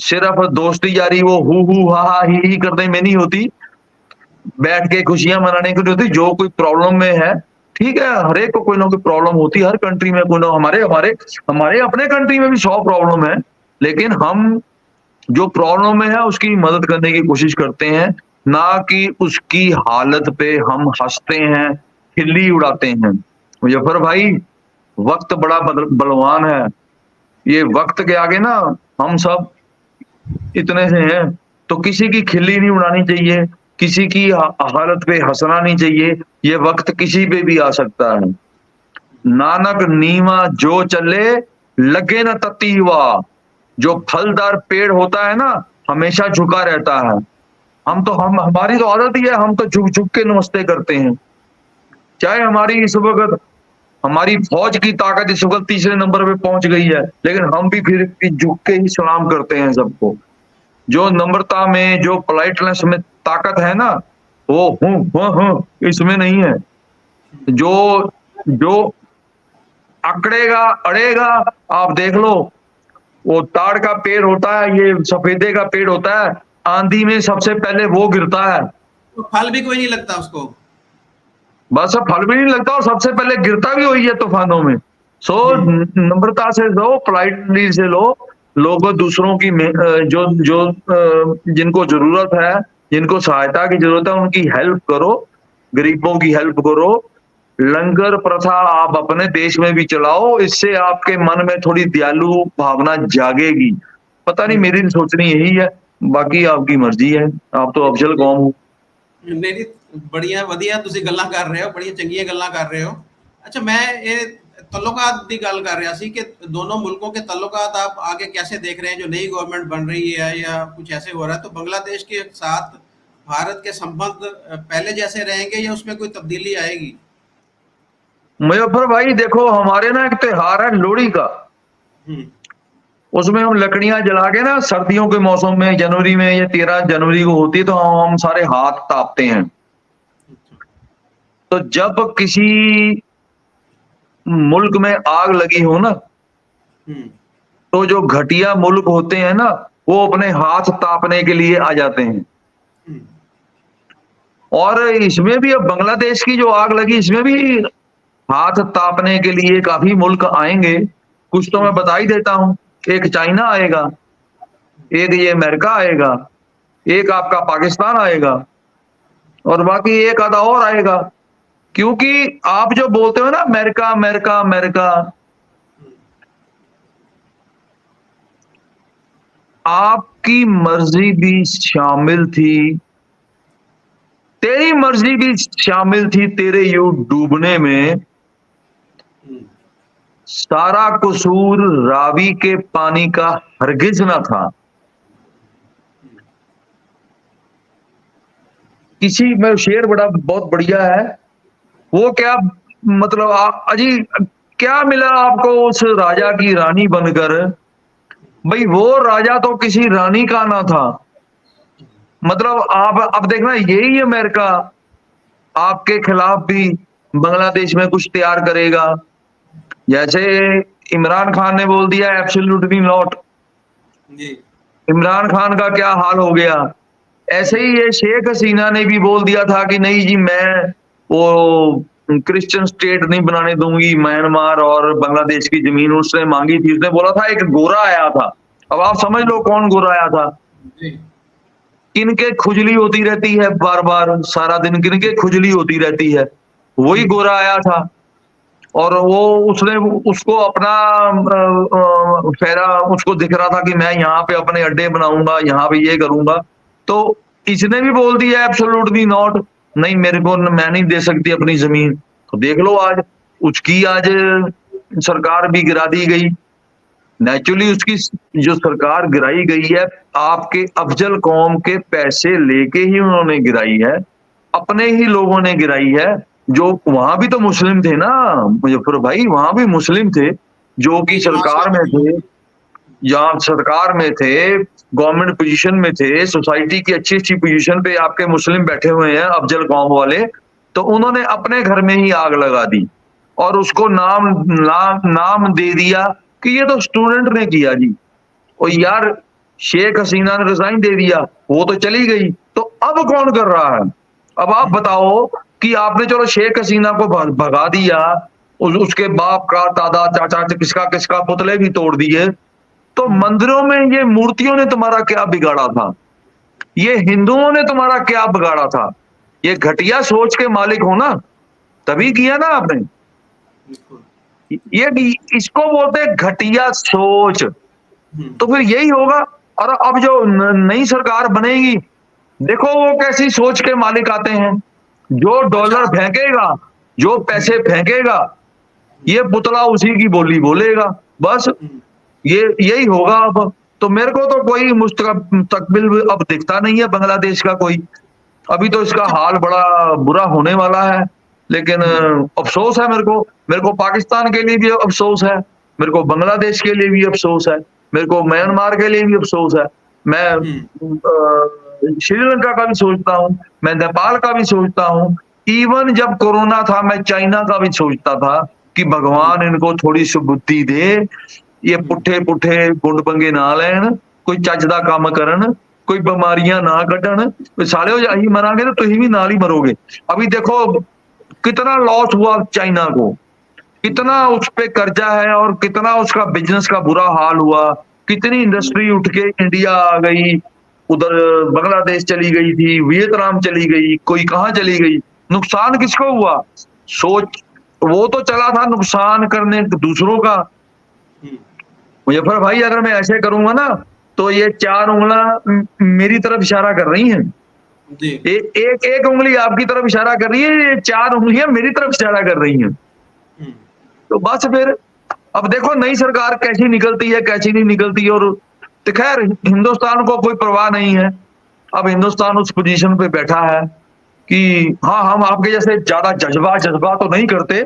सिर्फ दोस्ती यारी वो हु हा ही करने में नहीं होती, बैठ के खुशियां मनाने की नहीं होती। जो कोई प्रॉब्लम में है, ठीक है, हर एक को कोई ना कोई प्रॉब्लम होती है, हर कंट्री में कोई ना, हमारे अपने कंट्री में भी 100 प्रॉब्लम है, लेकिन हम जो प्रॉब्लम में है उसकी मदद करने की कोशिश करते हैं, ना कि उसकी हालत पे हम हंसते हैं, खिल्ली उड़ाते हैं। मुजफ्फर भाई, वक्त बड़ा बलवान है। ये वक्त के आगे ना हम सब इतने से हैं, तो किसी की खिल्ली नहीं उड़ानी चाहिए, किसी की हालत पे हंसना नहीं चाहिए। ये वक्त किसी पे भी आ सकता है। नानक नीवा जो चले लगे न तती हुआ। जो फलदार पेड़ होता है ना, हमेशा झुका रहता है। हमारी तो आदत ही है, हम तो झुक झुक के नमस्ते करते हैं। चाहे हमारी इस वक्त, हमारी फौज की ताकत इस वक्त तीसरे नंबर पे पहुंच गई है, लेकिन हम भी फिर भी झुक के ही सलाम करते हैं सबको। जो नम्रता में, जो पोलाइटनेस में ताकत है ना, वो हूं इसमें नहीं है। जो अकड़ेगा अड़ेगा, आप देख लो, वो ताड़ का पेड़ होता है, ये सफेदे का पेड़ होता है, आंधी में सबसे पहले वो गिरता है, तो फल भी कोई नहीं लगता उसको। बस फल भी नहीं लगता, और सबसे पहले गिरता भी वही है तूफानों में। सो नम्रता से लो, पोलाइटली से लो, लोगों दूसरों की जो जिनको जरूरत है, जिनको सहायता की जरूरत है, उनकी हेल्प करो, गरीबों की हेल्प करो। लंगर प्रथा आप अपने देश में भी चलाओ, इससे आपके मन में थोड़ी दयालु भावना जागेगी। पता नहीं, मेरी सोचनी यही है, बाकी आपकी मर्जी है, आप तो अफजल कौम हो। नहीं नहीं, बढ़िया ਵਧੀਆ ਤੁਸੀਂ ਗੱਲਾਂ ਕਰ ਰਹੇ ਹੋ, ਬੜੀਆਂ ਚੰਗੀਆਂ ਗੱਲਾਂ ਕਰ ਰਹੇ ਹੋ। अच्छा, मैं ये तल्लुकात की गल कर रहा सी कि दोनों मुल्कों के तल्लुकात आप आगे कैसे देख रहे हैं, जो नई गवर्नमेंट बन रही है या कुछ ऐसे हो रहा है, तो बांग्लादेश के साथ भारत के संबंध पहले जैसे रहेंगे या उसमें कोई तब्दीली आएगी? मुजफ्फर भाई देखो, हमारे ना एक त्योहार है लोहड़ी का, हम्म, उसमें हम लकड़ियां जला के ना सर्दियों के मौसम में जनवरी में, या 13 जनवरी को होती है, तो हम सारे हाथ तापते हैं। तो जब किसी मुल्क में आग लगी हो ना, हम्म, तो जो घटिया मुल्क होते हैं ना, वो अपने हाथ तापने के लिए आ जाते हैं। हम्म, और इसमें भी अब बांग्लादेश की जो आग लगी, इसमें भी हाथ तापने के लिए काफी मुल्क आएंगे। कुछ तो मैं बता ही देता हूं, एक चाइना आएगा, एक ये अमेरिका आएगा, एक आपका पाकिस्तान आएगा, और बाकी एक आधा और आएगा। क्योंकि आप जो बोलते हो ना अमेरिका अमेरिका अमेरिका, आपकी मर्जी भी शामिल थी, तेरी मर्जी भी शामिल थी तेरे यूं डूबने में। हम्म, सारा कसूर रावी के पानी का हरगिज ना था। किसी में शेर बड़ा बहुत बढ़िया है, वो क्या मतलब अजी क्या मिला आपको उस राजा की रानी बनकर? भाई वो राजा तो किसी रानी का ना था। मतलब आप अब देखना, यही अमेरिका आपके खिलाफ भी बांग्लादेश में कुछ तैयार करेगा। जैसे इमरान खान ने बोल दिया एब्सोल्युटली नॉट, जी, इमरान खान का क्या हाल हो गया। ऐसे ही ये शेख हसीना ने भी बोल दिया था कि नहीं जी, मैं वो क्रिश्चियन स्टेट नहीं बनाने दूंगी म्यांमार और बांग्लादेश की जमीन। उसने मांगी थी, उसने बोला था, एक गोरा आया था। अब आप समझ लो कौन गोरा आया था। जी, किनके खुजली होती रहती है बार बार, सारा दिन किनके खुजली होती रहती है, वही गोरा आया था। और वो उसने उसको अपना फेरा, उसको दिख रहा था कि मैं यहाँ पे अपने अड्डे बनाऊंगा, यहाँ पे ये करूंगा। तो इसने भी बोल दिया एब्सोल्युटली नॉट, नहीं मेरे को, मैं नहीं दे सकती अपनी जमीन। तो देख लो आज उसकी आज सरकार भी गिरा दी गई। नेचुरली उसकी जो सरकार गिराई गई है, आपके अफजल कौम के पैसे लेके ही उन्होंने गिराई है, अपने ही लोगों ने गिराई है। जो वहां भी तो मुस्लिम थे ना मुजफ्फर भाई, वहां भी मुस्लिम थे जो कि सरकार में थे, जहां सरकार में थे, गवर्नमेंट पोजीशन में थे, सोसाइटी की अच्छी अच्छी पोजीशन पे आपके मुस्लिम बैठे हुए हैं अफजल कौम वाले। तो उन्होंने अपने घर में ही आग लगा दी और उसको नाम दे दिया कि ये तो स्टूडेंट ने किया जी। और यार शेख हसीना ने रिजाइन दे दिया, वो तो चली गई, तो अब कौन कर रहा है? अब आप बताओ कि आपने चलो शेख हसीना को भगा दिया, उसके बाप का, दादा, चाचा, किसका किसका पुतले भी तोड़ दिए, तो मंदिरों में ये मूर्तियों ने तुम्हारा क्या बिगाड़ा था? ये हिंदुओं ने तुम्हारा क्या बिगाड़ा था? ये घटिया सोच के मालिक हो ना, तभी किया ना आपने बिल्कुल। ये। इसको बोलते हैं घटिया सोच। तो फिर यही होगा। और अब जो नई सरकार बनेगी, देखो वो कैसी सोच के मालिक आते हैं। जो डॉलर फेंकेगा, जो पैसे फेंकेगा, ये पुतला उसी की बोली बोलेगा, बस ये यही होगा अब। तो मेरे को तो कोई मुस्तकबिल अब दिखता नहीं है बांग्लादेश का कोई। अभी तो इसका हाल बड़ा बुरा होने वाला है, लेकिन अफसोस है मेरे को पाकिस्तान के लिए भी अफसोस है, मेरे को बांग्लादेश के लिए भी अफसोस है, मेरे को म्यांमार के लिए भी अफसोस है। मैं श्रीलंका का भी सोचता हूँ, मैं नेपाल का भी सोचता हूँ। इवन जब कोरोना था मैं चाइना का भी सोचता था कि भगवान इनको थोड़ी सी बुद्धि दे, ये पुठे पुठे गुंड पंगे ना लैन, कोई चज दा काम करन, कोई बीमारियां ना कटन। साले हो यही मरांगे तो तुम भी नाल ही मरोगे। अभी देखो कितना लॉस हुआ चाइना को, कितना उस पे कर्जा है और कितना उसका बिजनेस का बुरा हाल हुआ। कितनी इंडस्ट्री उठ के इंडिया आ गई, उधर बांग्लादेश चली गई थी, वियतनाम चली गई, कोई कहाँ चली गई। नुकसान किसको हुआ? सोच वो तो चला था नुकसान करने दूसरों का। मुजफ्फर भाई अगर मैं ऐसे करूंगा ना तो ये 4 उंगलियां मेरी तरफ इशारा कर रही हैं, जी। एक एक उंगली आपकी तरफ इशारा कर रही है, ये 4 उंगलियां मेरी तरफ इशारा कर रही हैं। तो बस फिर अब देखो नई सरकार कैसी निकलती है कैसी नहीं निकलती। और तो खैर हिंदुस्तान को कोई परवाह नहीं है। अब हिंदुस्तान उस पोजीशन पे बैठा है कि हाँ हम आपके जैसे ज्यादा जज्बा तो नहीं करते,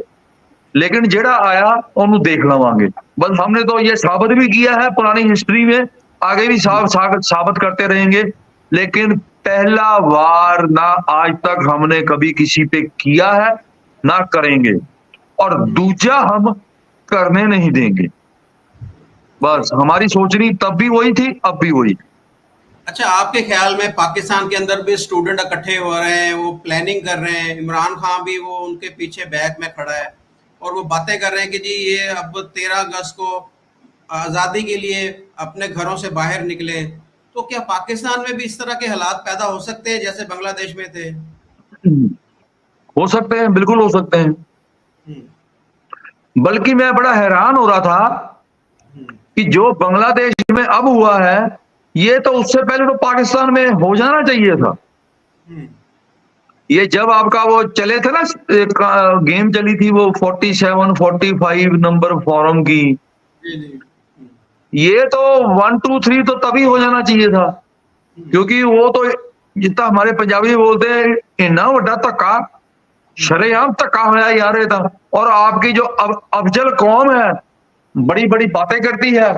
लेकिन जेड़ा आया उन्होंने देख लवांगे। बस हमने तो ये साबित भी किया है पुरानी हिस्ट्री में, आगे भी साबित करते रहेंगे। लेकिन पहला वार ना आज तक हमने कभी किसी पे किया है ना करेंगे, और दूजा हम करने नहीं देंगे। बस हमारी सोचनी तब भी वही थी, अब भी वही। अच्छा, आपके ख्याल में पाकिस्तान के अंदर भी स्टूडेंट इकट्ठे हो रहे हैं, वो प्लानिंग कर रहे हैं, इमरान खान भी वो उनके पीछे बैक में खड़ा है और वो बातें कर रहे हैं कि जी ये अब 13 अगस्त को आज़ादी के लिए अपने घरों से बाहर निकले, तो क्या पाकिस्तान में भी इस तरह के हालात पैदा हो सकते हैं जैसे बांग्लादेश में थे? हो सकते हैं, बिल्कुल हो सकते हैं। बल्कि मैं बड़ा हैरान हो रहा था कि जो बांग्लादेश में अब हुआ है ये तो उससे पहले तो पाकिस्तान में हो जाना चाहिए था। ये जब आपका वो चले थे ना, एक गेम चली थी वो 47 45 नंबर फॉरम की, ये तो 1 2 3 तो तभी हो जाना चाहिए था, क्योंकि वो तो जितना हमारे पंजाबी बोलते हैं इन्ना वड्डा धक्का, शरेआम धक्का होया यार ये था। और आपकी जो अफजल कौम है बड़ी बड़ी बातें करती है,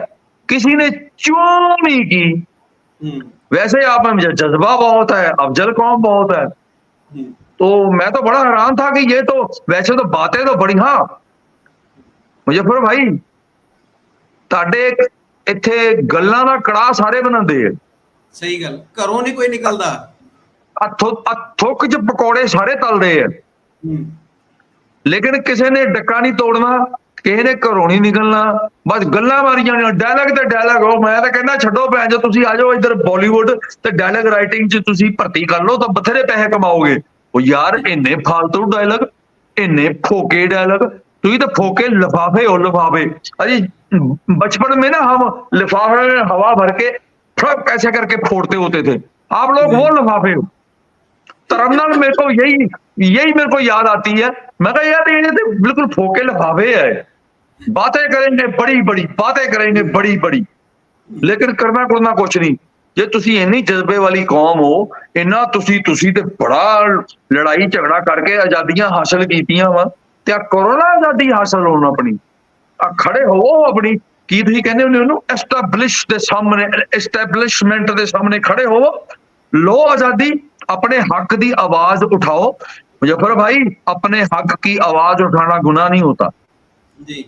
किसी ने क्यों नहीं की। वैसे आप में जज्बा बहुत है, अफजल कौम बहुत है। तो मैं तो बड़ा हैरान था कि ये तो वैसे तो बातें तो बड़ी, हाँ मुजफ्फर भाई ताडे इत्थे गल्लां दा कड़ा सारे बनांदे है। सही गल, घरों नहीं कोई निकलदा, थुक च पकौड़े सारे तलदे है, लेकिन किसी ने डक्का नहीं तोड़ना, किसी ने घरों नहीं निकलना, बस गल्लां मारी जानियां, डायलॉग ते डायलॉग। हो मैं तो कहना छड्डो भैन जो तुसीं आ जाओ इधर बॉलीवुड ते डायलॉग राइटिंग च तुसीं भर्ती कर लो तो बथेरे पैसे कमाओगे। ओ यार इन्ने फालतू डायलॉग, इन्ने फोके डायलॉग, तुसीं तो फोके लिफाफे हो लिफाफे। अरे बचपन में ना हम लिफाफे में हवा भर के फड़क ऐसे करके फोड़ते होते थे, आप लोग वो लिफाफे हो। तरन्नम मेरे को यही मेरे को याद आती है। मैं कहा यार ये तो बिल्कुल फोके लिफाफे है, बातें करेंगे बड़ी बड़ी, बातें करेंगे बड़ी बड़ी, लेकिन करना कुरना कुछ नहीं। जे तुसी इन्नी जज्बे वाली कौम हो, इन्ना तुसी ते बड़ा लड़ाई झगड़ा करके आजादियां हासिल कीतियां वा, ते करो ना आजादी हासिल होना अपनी, खड़े हो अपनी की तुसी कहंदे हो उन्होंने एस्टैब्लिश दे सामने, एस्टैब्लिशमेंट दे सामने खड़े हो, लो आजादी, अपने हक की आवाज उठाओ। मुजफ्फर भाई अपने हक की आवाज उठाना गुनाह नहीं होता जी,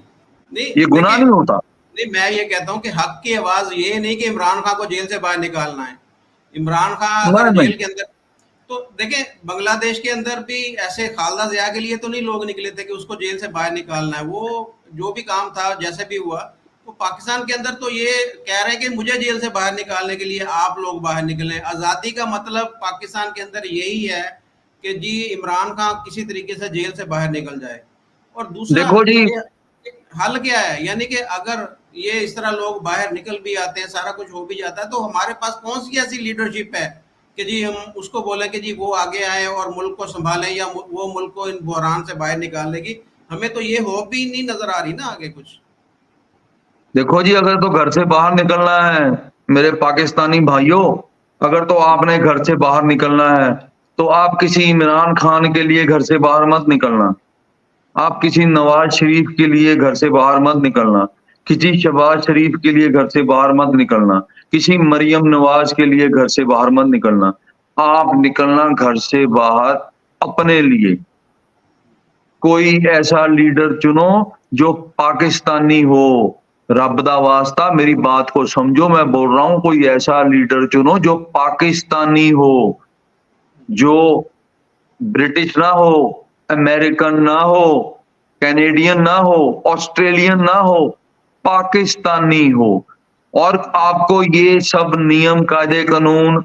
नहीं ये गुनाह नहीं होता। नहीं, मैं ये कहता हूं कि हक की आवाज ये नहीं कि इमरान खान को जेल से बाहर निकालना है। इमरान खान अगर जेल के अंदर, तो देखें बांग्लादेश के अंदर भी ऐसे खालदा जिया के लिए तो नहीं लोग निकले थे कि उसको जेल से बाहर निकालना है, वो जो भी काम था जैसे भी हुआ, तो पाकिस्तान के अंदर तो ये कह रहे हैं कि मुझे जेल से बाहर निकालने के लिए आप लोग बाहर निकले। आजादी का मतलब पाकिस्तान के अंदर यही है कि जी इमरान खान किसी तरीके से जेल से बाहर निकल जाए। और दूसरा देखो जी हल क्या है, यानी कि अगर ये इस तरह लोग बाहर निकल भी आते हैं, सारा कुछ हो भी जाता है, तो हमारे पास कौन सी ऐसी लीडरशिप है कि जी हम उसको बोले कि जी वो आगे आए और मुल्क को संभालें या वो मुल्क को इन बहरान से बाहर निकालने की। हमें तो ये होप भी नहीं नजर आ रही ना आगे कुछ। देखो जी अगर तो घर से बाहर निकलना है मेरे पाकिस्तानी भाइयों, अगर तो आपने घर से बाहर निकलना है तो आप किसी इमरान खान के लिए घर से बाहर मत निकलना, आप किसी नवाज शरीफ के लिए घर से बाहर मत निकलना, किसी शहबाज शरीफ के लिए घर से बाहर मत निकलना, किसी मरियम नवाज के लिए घर से बाहर मत निकलना। आप निकलना घर से बाहर अपने लिए। कोई ऐसा लीडर चुनो जो पाकिस्तानी हो, रब दा वास्ता मेरी बात को समझो, मैं बोल रहा हूं कोई ऐसा लीडर चुनो जो पाकिस्तानी हो, जो ब्रिटिश ना हो, अमेरिकन ना हो, कैनेडियन ना हो, ऑस्ट्रेलियन ना हो, पाकिस्तानी हो। और आपको ये सब नियम कायदे कानून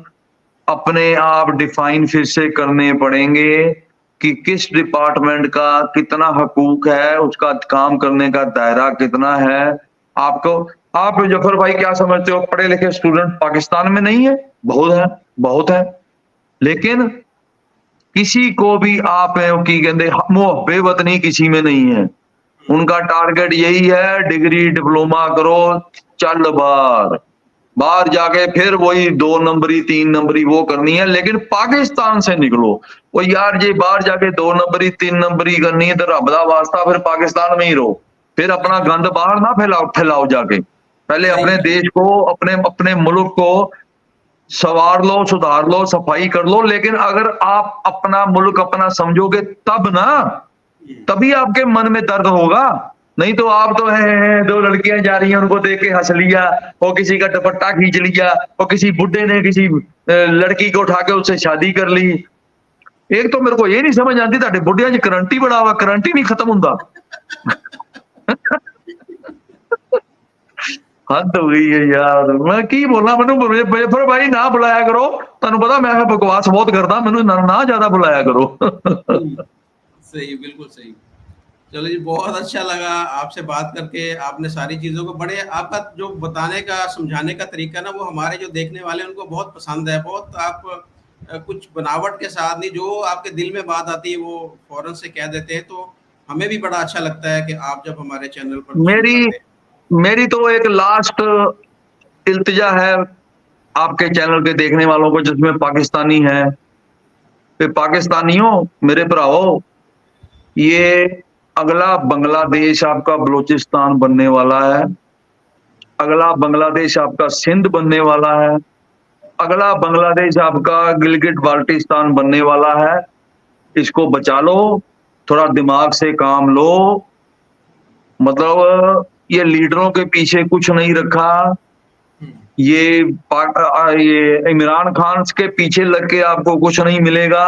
अपने आप डिफाइन फिर से करने पड़ेंगे। कि किस डिपार्टमेंट का कितना हकूक है, उसका काम करने का दायरा कितना है। आपको, आप जफर भाई क्या समझते हो, पढ़े लिखे स्टूडेंट पाकिस्तान में नहीं है? बहुत है, बहुत है। लेकिन किसी को भी आप की कहते मुहब्बे वतनी किसी में नहीं है। उनका टारगेट यही है, डिग्री डिप्लोमा करो, चल बाहर, बाहर जाके फिर वही 2 नंबरी 3 नंबरी वो करनी है, लेकिन पाकिस्तान से निकलो। वो यार ये बाहर जाके 2 नंबरी 3 नंबरी करनी है तो रब दा वास्ता फिर पाकिस्तान में ही रहो, फिर अपना गंद बाहर ना फैलाओ जाके। पहले सही अपने है। देश को, अपने अपने मुल्क को संवार लो, सुधार लो, सफाई कर लो। लेकिन अगर आप अपना मुल्क अपना समझोगे तब ना, तभी आपके मन में दर्द होगा। नहीं तो आप तो है 2 लड़कियां जा रही हैं, उनको देख के हंस लिया, और किसी का दुपट्टा खींच लिया, और किसी बुड्ढे ने किसी लड़की को उठा के उससे शादी कर ली। एक तो मेरे को ये नहीं समझ आती, ਤੁਹਾਡੇ बुढ़िया च करंट ही बड़ा हुआ, करंट ही नहीं खत्म होता। हद हो गई है यार, मैं की बोलना, मैंने फिर भाई ना बुलाया करो, ਤੁਹਾਨੂੰ पता मैं बकवास बहुत करता, मैंने ना ज्यादा बुलाया करो। सही, बिल्कुल सही। चलो जी, बहुत अच्छा लगा आपसे बात करके। आपने सारी चीज़ों को बड़े, आपका जो बताने का समझाने का तरीका ना, वो हमारे जो देखने वाले हैं उनको बहुत पसंद है। बहुत आप कुछ बनावट के साथ नहीं, जो आपके दिल में बात आती है वो फौरन से कह देते हैं। तो हमें भी बड़ा अच्छा लगता है कि आप जब हमारे चैनल पर तशरीफ मेरी लाते हैं। मेरी तो एक लास्ट इल्तिजा है आपके चैनल के देखने वालों को, जिसमें पाकिस्तानी है, कि पाकिस्तानियों मेरे भराओ, ये अगला बांग्लादेश आपका बलूचिस्तान बनने वाला है, अगला बांग्लादेश आपका सिंध बनने वाला है, अगला बांग्लादेश आपका गिलगिट बाल्टिस्तान बनने वाला है। इसको बचा लो, थोड़ा दिमाग से काम लो। मतलब ये लीडरों के पीछे कुछ नहीं रखा, ये इमरान खान के पीछे लग के आपको कुछ नहीं मिलेगा।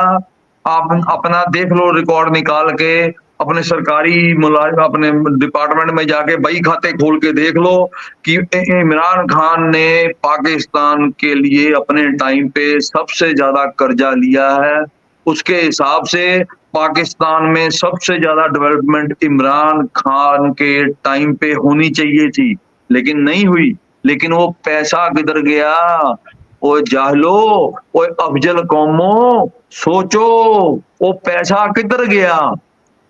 आप अपना देख लो, रिकॉर्ड निकाल के अपने सरकारी मुलाजिम अपने डिपार्टमेंट में जाके बही खाते खोल के देख लो कि इमरान खान ने पाकिस्तान के लिए अपने टाइम पे सबसे ज्यादा कर्जा लिया है। उसके हिसाब से पाकिस्तान में सबसे ज्यादा डेवलपमेंट इमरान खान के टाइम पे होनी चाहिए थी, लेकिन नहीं हुई। लेकिन वो पैसा किधर गया? ओ जाहलो, ओ अफजल कौमो, सोचो वो पैसा किधर गया?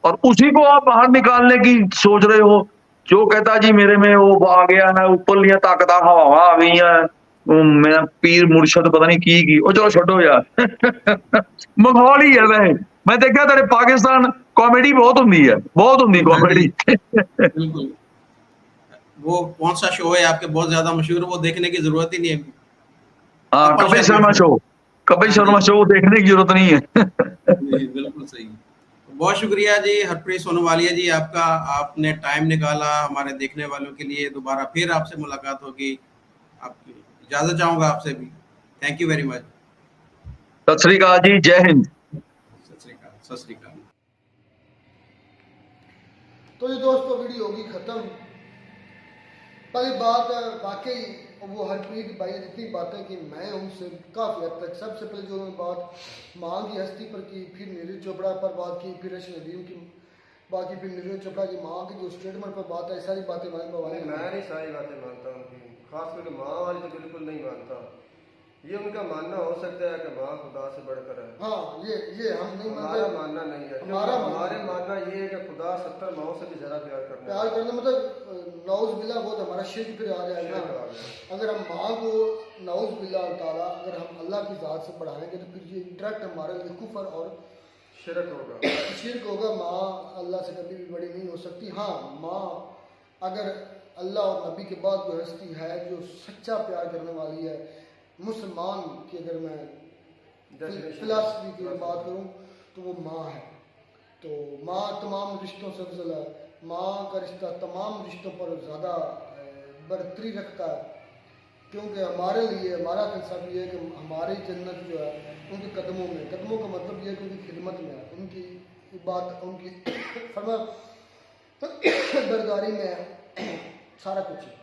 और उसी को आप बाहर निकालने की सोच रहे हो। जो कहता जी मेरे में वो आ गया है, ऊपर ताकत हवा आ गई है, मैं पीर मुर्शद पता नहीं की ओ चलो छोड़ो यार। माहौल ही है वह। मैं देखा तेरे पाकिस्तान कॉमेडी बहुत होंगी है, बहुत होंगी हाँ जी, कॉमेडी। बिल्कुल। वो कौन सा शो है आपके बहुत ज्यादा मशहूर, वो देखने की जरूरत ही नहीं है। हाँ, कपिल कपिल शर्मा शर्मा शो। शो, कपिल हाँ जी, शर्मा शो देखने की जरूरत नहीं है। जी, बिल्कुल सही। बहुत शुक्रिया जी हरप्रीत सोनवालिया जी आपका, आपने टाइम निकाला हमारे देखने वालों के लिए। दोबारा फिर आपसे मुलाकात होगी। आपकी इजाजत चाहूंगा आपसे भी। Thank you very much. सत श्री अकाल जी, जय हिंद। सत श्री अकाल, सत श्री अकाल। तो ये दोस्तों वीडियो होगी ख़त्म। पहली बात वाकई वो हरप्रीत भाई ने जितनी बातें की मैं उनसे काफ़ी हद तक, सबसे पहले जो उन्होंने बात मां की हस्ती पर की, फिर नीरज चोपड़ा पर बात की, फिर रशीद नदीम की बात की, फिर नीरज चोपड़ा की मां की जो स्टेटमेंट पर बात है, सारी बातें मैं नहीं सारी बातें मानता हूँ उनकी, खास करके माँ वाली तो बिल्कुल नहीं मानता। ये उनका मानना हो सकता है कि माँ खुदा से बढ़कर है। हाँ, ये हम नहीं हमारा मानते। मानना नहीं है। हमारे मानना ये है कि खुदा 70 माओ से भी ज्यादा प्यार करना प्यार करना मतलब नौज बिल्ला बहुत हमारा शिर्क फिर आ जाएगा। अगर हम माँ को नौज बिल्ला ताला अगर हम अल्लाह की ज़ात से बढ़ाएंगे तो फिर ये डायरेक्ट हमारे लिए कुफर और शिर्क होगा। माँ अल्लाह से कभी भी बड़ी नहीं हो सकती। हाँ, माँ अगर अल्लाह और नबी के बाद कोई हस्ती है जो सच्चा प्यार करने वाली है, मुसलमान की अगर मैं फिलासफी की बात करूँ तो वो माँ है। तो माँ तमाम रिश्तों से अफजल है। माँ का रिश्ता तमाम रिश्तों पर ज़्यादा बरतरी रखता है, क्योंकि हमारे लिए हमारा फलसफा ये है कि हमारी जन्नत जो है उनके कदमों में, कदमों का मतलब ये है कि उनकी खिदमत में है, उनकी बात, उनकी फरमा बरदारी में सारा कुछ है।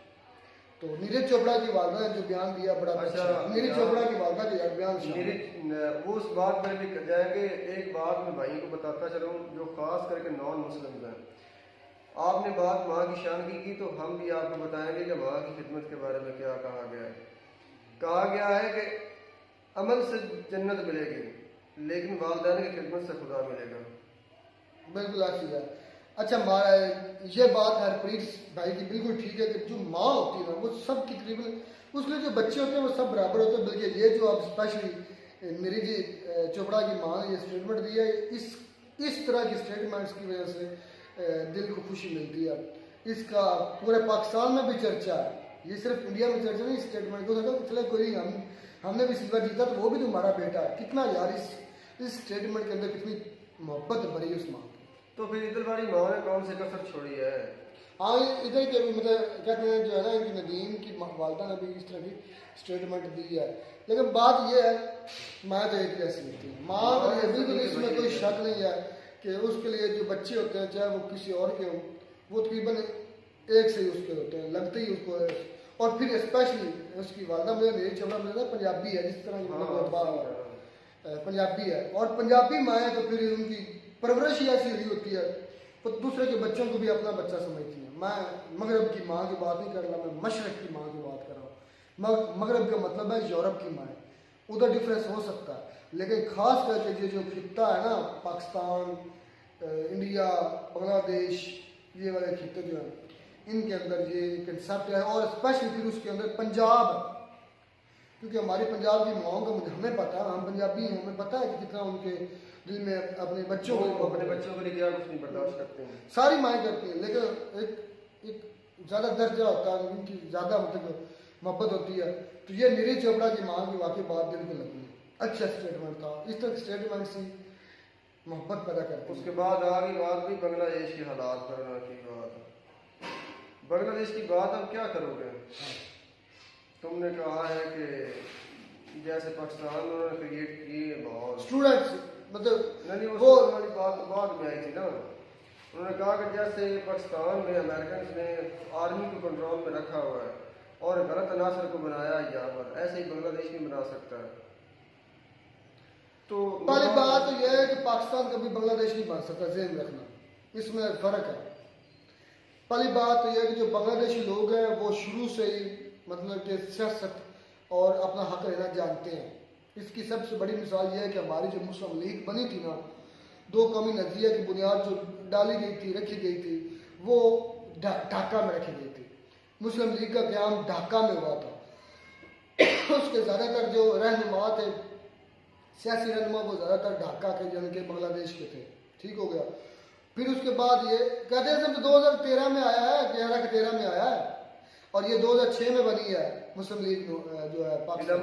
तो नीरज चोपड़ा की वालदा ने जो बयान दिया बड़ा अच्छा है। नीरज चोपड़ा की वालदा के यार बयान वो उस बात पर भी जाएंगे। एक बात मैं भाई को बताता चलूँ जो खास करके नॉन मुस्लिम हैं। आपने बात माँ की शान की तो हम भी आपको बताएंगे कि माँ की खिदमत के बारे में क्या कहा गया है। कहा गया है कि अमल से जन्नत मिलेगी लेकिन वालदैन की खिदमत से खुदा मिलेगा। बिल्कुल अच्छी है। अच्छा ये बात हरप्रीत भाई की बिल्कुल ठीक है कि जो माँ होती है ना वो सब की तकरीबन उसके लिए जो बच्चे होते हैं वो सब बराबर होते हैं। बल्कि ये जो आप स्पेशली नीरज चोपड़ा की माँ ने ये स्टेटमेंट दिया है, इस तरह की स्टेटमेंट्स की वजह से दिल को खुशी मिलती है। इसका पूरे पाकिस्तान में भी चर्चा है, ये सिर्फ इंडिया में चर्चा नहीं। स्टेटमेंट को चले कोई हमने भी सिल्वर जीता तो वो भी तुम्हारा बेटा है। कितना यार इस स्टेटमेंट के अंदर कितनी मोहब्बत भरी उस माँ की। तो फिर इधर वाली माँ ने कौन सी कसर छोड़ी है। हाँ इधर के मतलब कहते हैं जो है ना इनकी नदीम की वालदा ने भी इस तरह की स्टेटमेंट दी है। लेकिन बात यह है मैं तो एक जैसी होती है माँ के लिए, बिल्कुल इसमें कोई शक नहीं है कि उसके लिए जो बच्चे होते हैं चाहे वो किसी और के हों वो तकरीबन एक से ही उसके होते हैं, लगते ही उसको है। और फिर स्पेशली उसकी वालदा मुझे नीरज चोपड़ा मुझे पंजाबी है, जिस तरह की पंजाबी है और पंजाबी माँ है तो फिर उनकी परवरिश ही ऐसी हुई होती है तो दूसरे के बच्चों को भी अपना बच्चा समझती है। मैं मगरब की माँ की बात नहीं कर रहा, मैं मशरक की माँ की बात कर रहा हूँ। मगरब का मतलब है यूरोप की माँ, उधर डिफरेंस हो सकता है लेकिन खास करके ये जो खिता है ना पाकिस्तान, इंडिया, बांग्लादेश, ये वाले खिते जो हैं इनके अंदर ये कंसेप्ट है। और स्पेशली फिर उसके अंदर पंजाब, क्योंकि हमारी पंजाब की माओं का हमें पता है, हम पंजाबी हैं, हमें पता है कि कितना उनके दिल में अपने बच्चों को के लिए क्या कुछ नहीं बर्दाश्त करते हैं। सारी माएँ करती हैं लेकिन एक ज़्यादा दर्जा होता है उनकी, ज़्यादा मतलब मोहब्बत होती है। तो ये नीरज चोपड़ा की माँ की वाकई बात दिल को लगी, अच्छा स्टेटमेंट था। इस तरह स्टेटमेंट से मोहब्बत पैदा करती है। उसके बाद आगे बात भी बांग्लादेश के हालात पर की बात। बांग्लादेश की बात अब क्या करोगे। तुमने कहा है कि जैसे पाकिस्तान उन्होंने क्रिएट किए माहौल स्टूडेंट्स मतलब नहीं वो वाली बात बाद में आई थी ना। उन्होंने कहा कि जैसे पाकिस्तान में अमेरिकन ने आर्मी को कंट्रोल में रखा हुआ है और गलत अनासर को बनाया यहाँ पर, ऐसे ही बांग्लादेश भी बना सकता है। तो पहली बात तो यह है कि पाकिस्तान कभी बांग्लादेश नहीं बन सकता, ज़हन रखना, इसमें फ़र्क है। पहली बात तो यह है कि जो बांग्लादेशी लोग हैं वो शुरू से ही मतलब कि सियासत और अपना हक लेना जानते हैं। इसकी सबसे बड़ी मिसाल यह है कि हमारी जो मुस्लिम लीग बनी थी ना, दो कौमी नज़रिया की बुनियाद जो डाली गई थी, रखी गई थी, वो ढाका में रखी गई थी। मुस्लिम लीग का क़याम ढाका में हुआ था। उसके ज़्यादातर जो रहनुमा थे, सियासी रहनुमा, वो ज़्यादातर ढाका के यानी कि बांग्लादेश के थे। ठीक हो गया। फिर उसके बाद ये कहते हैं तो 2013 में आया है, 11 के 13 में आया है और ये 2006 में बनी है मुस्लिम लीग जो है पाकिस्तान।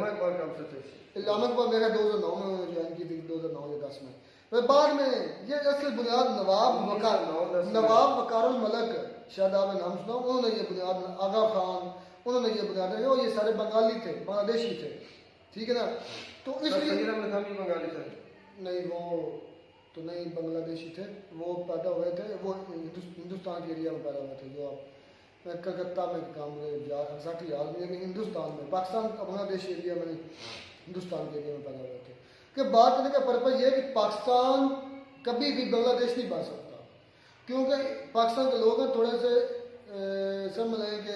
इस्लामाबाद मेरा 2009 में ज्वाइन की थी, 2009 या 10 में। तो बाद में ये असल बुनियाद नवाब वकारुल मलक, शायद आपने नाम सुना, उन्होंने ये बुनियाद, आगा खान, उन्होंने ये बुनियाद, ये सारे बंगाली थे, बांग्लादेशी थे। ठीक है ना। तो इसलिए बंगाली थे नहीं, वो तो नहीं बांग्लादेशी थे, वो पैदा हुए थे, वो हिंदुस्तान के एरिया में पैदा हुए थे। जो आप मैं कलकत्ता में काम एग्जैक्टली याद नहीं, लेकिन हिंदुस्तान में, पाकिस्तान का बांग्लादेश एरिया में, हिंदुस्तान के एरिया में पैदा हुए थे। कि बात करने का पर्पज ये है कि पाकिस्तान कभी भी बांग्लादेश नहीं बन सकता, क्योंकि पाकिस्तान के लोग हैं थोड़े से समझ लें कि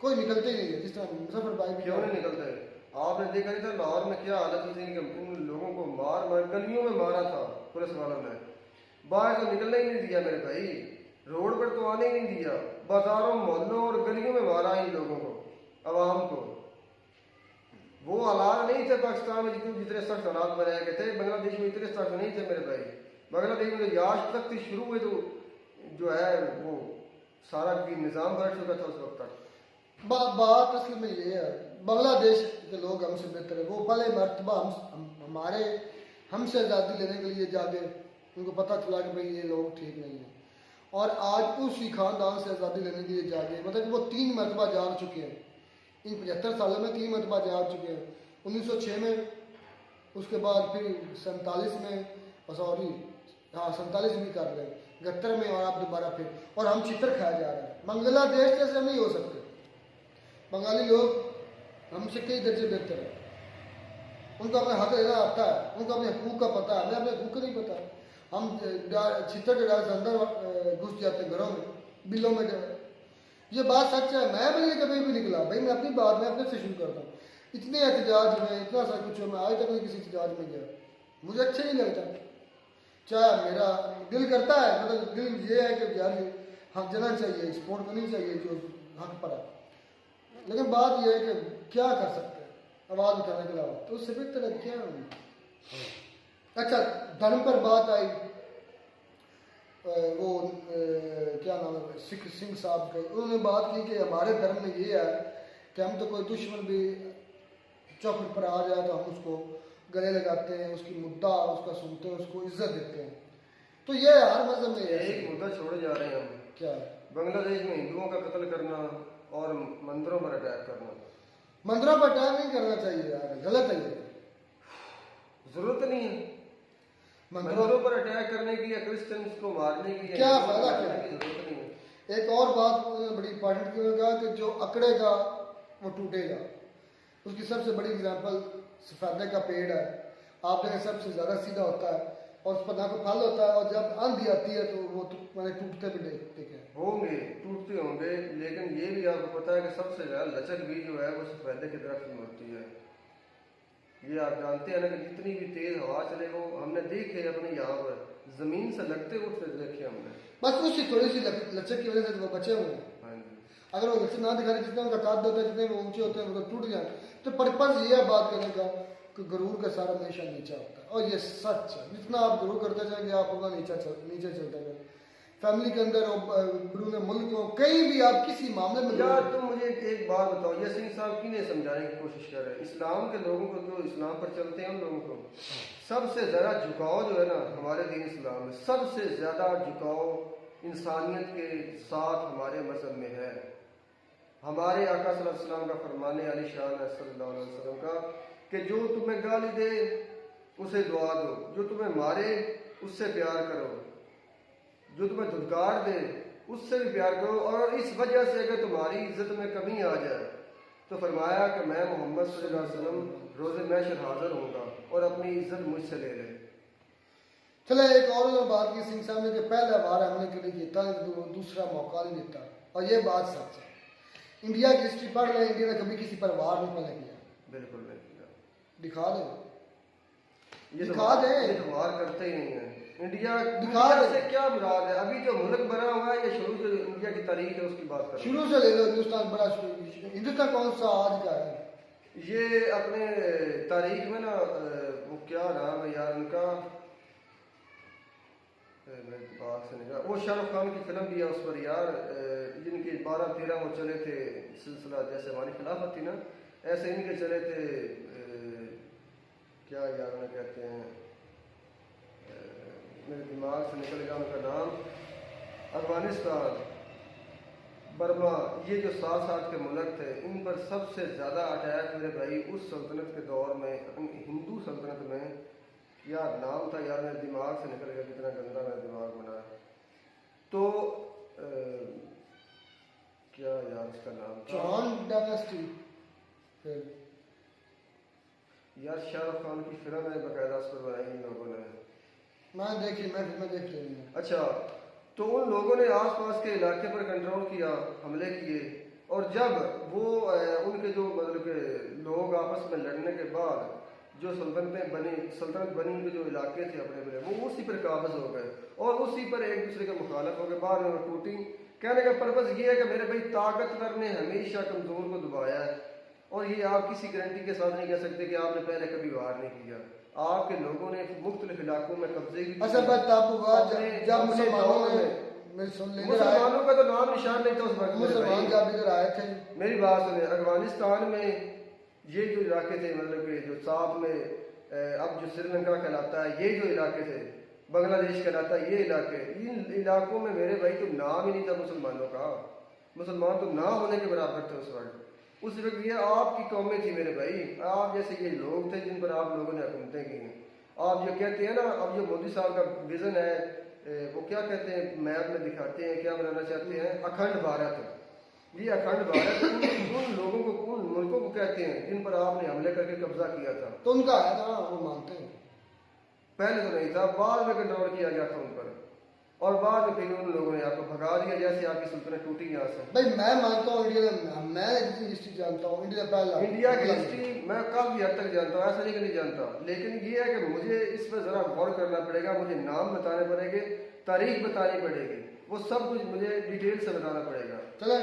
कोई निकलते ही नहीं है। जिस तरह मुजफ्फर भाई भी क्यों नहीं निकलते हैं। आपने देखा नहीं था लाहौर में क्या हालत थी, उन लोगों को मार गलियों में मारा था पुलिस वालों ने, बाहर तो निकलने ही नहीं दिया मेरे भाई, रोड पर तो आने ही नहीं दिया, बाजारों मोहल्लों और गलियों में मारा इन लोगों को, अवाम को। वो हालात नहीं थे पाकिस्तान में जितने सख्त हालात बनाए गए थे, बांग्लादेश में इतने सख्त नहीं थे मेरे भाई। बांग्लादेश में याश तक शुरू हुए तो जो है वो सारा निज़ाम बैठ चुका था उस वक्त तक। बात असल में ये है, बांग्लादेश के लोग हमसे बेहतर है। वो पहले मरतबा हमसे आज़ादी लेने के लिए जाके उनको पता चला कि भाई ये लोग ठीक नहीं है, और आज उसी खानदान से आज़ादी लेने के लिए जाके मतलब कि वो 3 मरतबा जाग चुके हैं। इन 75 सालों में 3 मरतबा जाग चुके हैं। 1906 में, उसके बाद फिर 47 में, सॉरी हाँ 47 भी कर रहे हैं, 71 में, और आप दोबारा फिर, और हम चित्र खाए जा रहे हैं। बांग्लादेश जैसे नहीं हो सकते। बंगाली लोग हमसे कई दर्जे बेहतर है, उनको अपने हक लेना आता है, उनको अपने हकूक का पता है, हमें अपने हकूक का नहीं पता। हम छितर के डर से अंदर घुस जाते हैं घरों में, बिलों में जाए। ये बात सच है, मैं भी कभी भी निकला भाई, मैं अपनी बात में अपने से शुरू करता हूँ। इतने एहतजाज में, इतना सा कुछ मैं आज तक नहीं किसी एहतजाज में गया, मुझे अच्छा नहीं लगता। चाहे मेरा दिल करता है, मतलब दिल ये है कि यार हक देना चाहिए, सपोर्ट करनी चाहिए जो हक पर है, लेकिन बात यह है कि क्या कर सकते हैं आवाज़ उठाने के अलावा, तो उससे बेहतर है क्या। अच्छा, धर्म पर बात आई, वो क्या नाम है सिंह साहब के, उन्होंने बात की कि हमारे धर्म में ये है कि हम तो कोई दुश्मन भी चौखट पर आ जाए तो हम उसको गले लगाते हैं, उसकी मुद्दा उसका सुनते हैं, उसको इज्जत देते हैं। तो ये हर मजहब में एक मुद्दा छोड़े जा रहे हैं हम, क्या है, बांग्लादेश में हिंदुओं का कत्ल करना और मंदिरों पर अटैक करना। मंदिरों पर अटैक नहीं करना चाहिए यार, गलत है ये। जरूरत नहीं है मंदिरों पर अटैक करने की या क्रिश्चियंस को मारने की, क्या फायदा क्या की जरूरत नहीं है। एक और बात उन्होंने बड़ी इंपॉर्टेंट की कहा कि जो अकड़ेगा वो टूटेगा। उसकी सबसे बड़ी एग्जांपल सफेदे का पेड़ है, आप देखें सबसे ज़्यादा सीधा होता है और उस पर ना कोई फल होता है, और जब आंधी आती है तो वो मैंने टूटते भी देखे होंगे, टूटते होंगे, लेकिन ये भी आपको पता है कि सबसे ज़्यादा लचक भी जो है वो सफेदे के दरख्त में होती है। ये आप जानते हैं ना कि जितनी भी तेज हवा चले, वो हमने देखे अपने यहाँ पर जमीन से लगते उठते देखे हमने। बस उसकी थोड़ी सी लचक की वजह से वो बचे हुए हैं। हाँ जी, अगर वो लचक ना दिखाने, जितना उनका काट होता है, जितने वो ऊंचे होते हैं वो टूट जाए। तो पर्पज ये है बात करने का कि गुरूर का सारा हमेशा नीचा होता है, और ये सच है। जितना आप गुरूर करते जाएंगे आप होगा नीचे चलता जाए। फैमिली के अंदर ने मुल्क हो, कहीं भी आप किसी मामले में यार तुम मुझे एक बात बताओ, ये सिंह साहब किन्हें समझाने की कोशिश कर रहे हैं? इस्लाम के लोगों को, जो इस्लाम पर चलते हैं उन लोगों को सबसे ज़्यादा झुकाव जो है ना हमारे दीन इस्लाम में, सबसे ज़्यादा झुकाव इंसानियत के साथ हमारे मजहब में है। हमारे आका सल्लल्लाहु अलैहि वसल्लम का फरमाने अली शान है सल्लल्लाहु अलैहि वसल्लम का कि जो तुम्हें गाली दे उसे दुआ दो, जो तुम्हें मारे उससे प्यार करो, जो तुम्हें धुतकार दे उससे भी प्यार करो। और इस वजह से अगर तुम्हारी इज्जत में कमी आ जाए तो फरमाया कि मैं मोहम्मद सल्लल्लाहु अलैहि वसल्लम रोज़े महशर हाजिर होऊंगा और अपनी इज्जत मुझसे ले ले। चले एक और बात की सिंह साहब ने कि पहला बार हमने कभी किया, दूसरा मौका नहीं देता, और ये बात सच है। इंडिया की हिस्ट्री पढ़ लें, इंडिया ने कभी किसी पर वार नहीं पहले किया। बिल्कुल नहीं किया। दिखा दें, ये दिखा दें। ये तो वार करते ही नहीं है। इंडिया दिखा इंडिया दे। से क्या मुराद है? अभी जो मुल्क बना हुआ है ये शुरू से इंडिया की तारीख है उसकी बात करें। शुरू से ले लो, हिंदुस्तान बड़ा हिंदुस्तान कौन सा आज का है? ये अपने तारीख में ना वो क्या नाम है यार उनका, मेरे दिमाग से निकला, वो शाहरुख खान की फिल्म भी है उस पर यार, जिनके 12-13 वो चले थे सिलसिला, जैसे हमारी खिलाफत थी ना ऐसे इनके चले थे, क्या यार उन्हें कहते हैं, मेरे दिमाग से निकल गया उनका नाम, अफगानिस्तान, बर्मा, ये जो 7 के मुल्क थे इन पर सबसे ज़्यादा अटैक मेरे भाई उस सल्तनत के दौर में, हिंदू सल्तनत में, क्या नाम था यार मेरे दिमाग से निकल गया, कितना गंदा मेरा दिमाग बना है। तो क्या यार उसका नाम था, चौहान डायनेस्टी। फिर यार शाहरुख खान की फिल्म है बाकायदा उस पर बनाई इन लोगों ने, मैं देखी, मैं फिल्में देख रही हूँ। अच्छा, तो उन लोगों ने आसपास के इलाके पर कंट्रोल किया, हमले किए, और जब वो उनके जो मतलब के लोग आपस में लड़ने के बाद जो सल्तनत बनी उनके जो इलाके थे अपने अपने, वो उसी पर काबज हो गए और उसी पर एक दूसरे के मुखालफ हो गए, बाद में टूटी। कहने का पर्पज़ ये है कि मेरे भाई ताकतवर ने हमेशा कमज़ोर को दबाया है, और ये आप किसी गारंटी के साथ नहीं कह सकते कि आपने पहले कभी वार नहीं किया। आपके लोगों ने मुख्तलिफ इलाकों में कब्जे भी अच्छा बात तब हुआ जब मुसलमानों मुसलमानों में सुन ले मुसलमानों का तो नाम निशान नहीं था उस वक्त। मेरे मुसलमान भाई, जब इधर आए थे, मेरी बात सुने, अफगानिस्तान में ये जो इलाके थे, मतलब कि जो साथ में अब जो श्रीलंका कहलाता है, ये जो इलाके थे, बांग्लादेश कहलाता है, ये इलाके, इन इलाकों में मेरे भाई तो नाम ही नहीं था मुसलमानों का। मुसलमान तो ना होने के बराबर थे उस वक्त। उस वक्त ये आपकी कौमें थी मेरे भाई, आप जैसे ये लोग थे जिन पर आप लोगों ने हुकूमतें की हैं। आप जो कहते हैं ना, अब जो मोदी साहब का विजन है, वो क्या कहते हैं, मैप में दिखाते हैं, क्या बनाना चाहते हैं, अखंड भारत। ये अखंड भारत उन लोगों को, उन मुल्कों को कहते हैं जिन पर आपने हमले करके कब्जा किया था। तो उनका है था, वो मानते हैं। पहले तो नहीं था, बाद में कंट्रोल किया गया था उन पर, और बाद में फिर उन लोगों ने आपको भगा दिया, जैसे आपकी सुल्तानत टूटी यहाँ से। भाई मैं मानता हूँ इंडिया में, मैं जितनी हिस्ट्री जानता हूँ इंडिया पहला, इंडिया की हिस्ट्री मैं काफी हद तक जानता हूँ, ऐसा नहीं कि नहीं जानता, लेकिन ये है कि मुझे इस पर जरा गौर करना पड़ेगा, मुझे नाम बताने पड़ेंगे, तारीख बतानी पड़ेगी, वो सब कुछ मुझे डिटेल से बताना पड़ेगा। चले,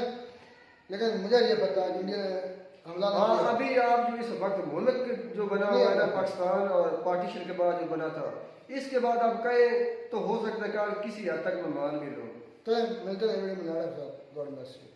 लेकिन मुझे ये पता है कि इंडिया ने हमला नहीं हाँ, किया। अभी आप जो इस वक्त मुल्क जो बना हुआ है ना पाकिस्तान, और पार्टीशन के बाद जो बना था, इसके बाद आप कहें तो हो सकता है कि आप किसी हद तक मैं मान भी लूँ। चले, मिलते हैं वीडियो में, गॉड ब्लेस यू।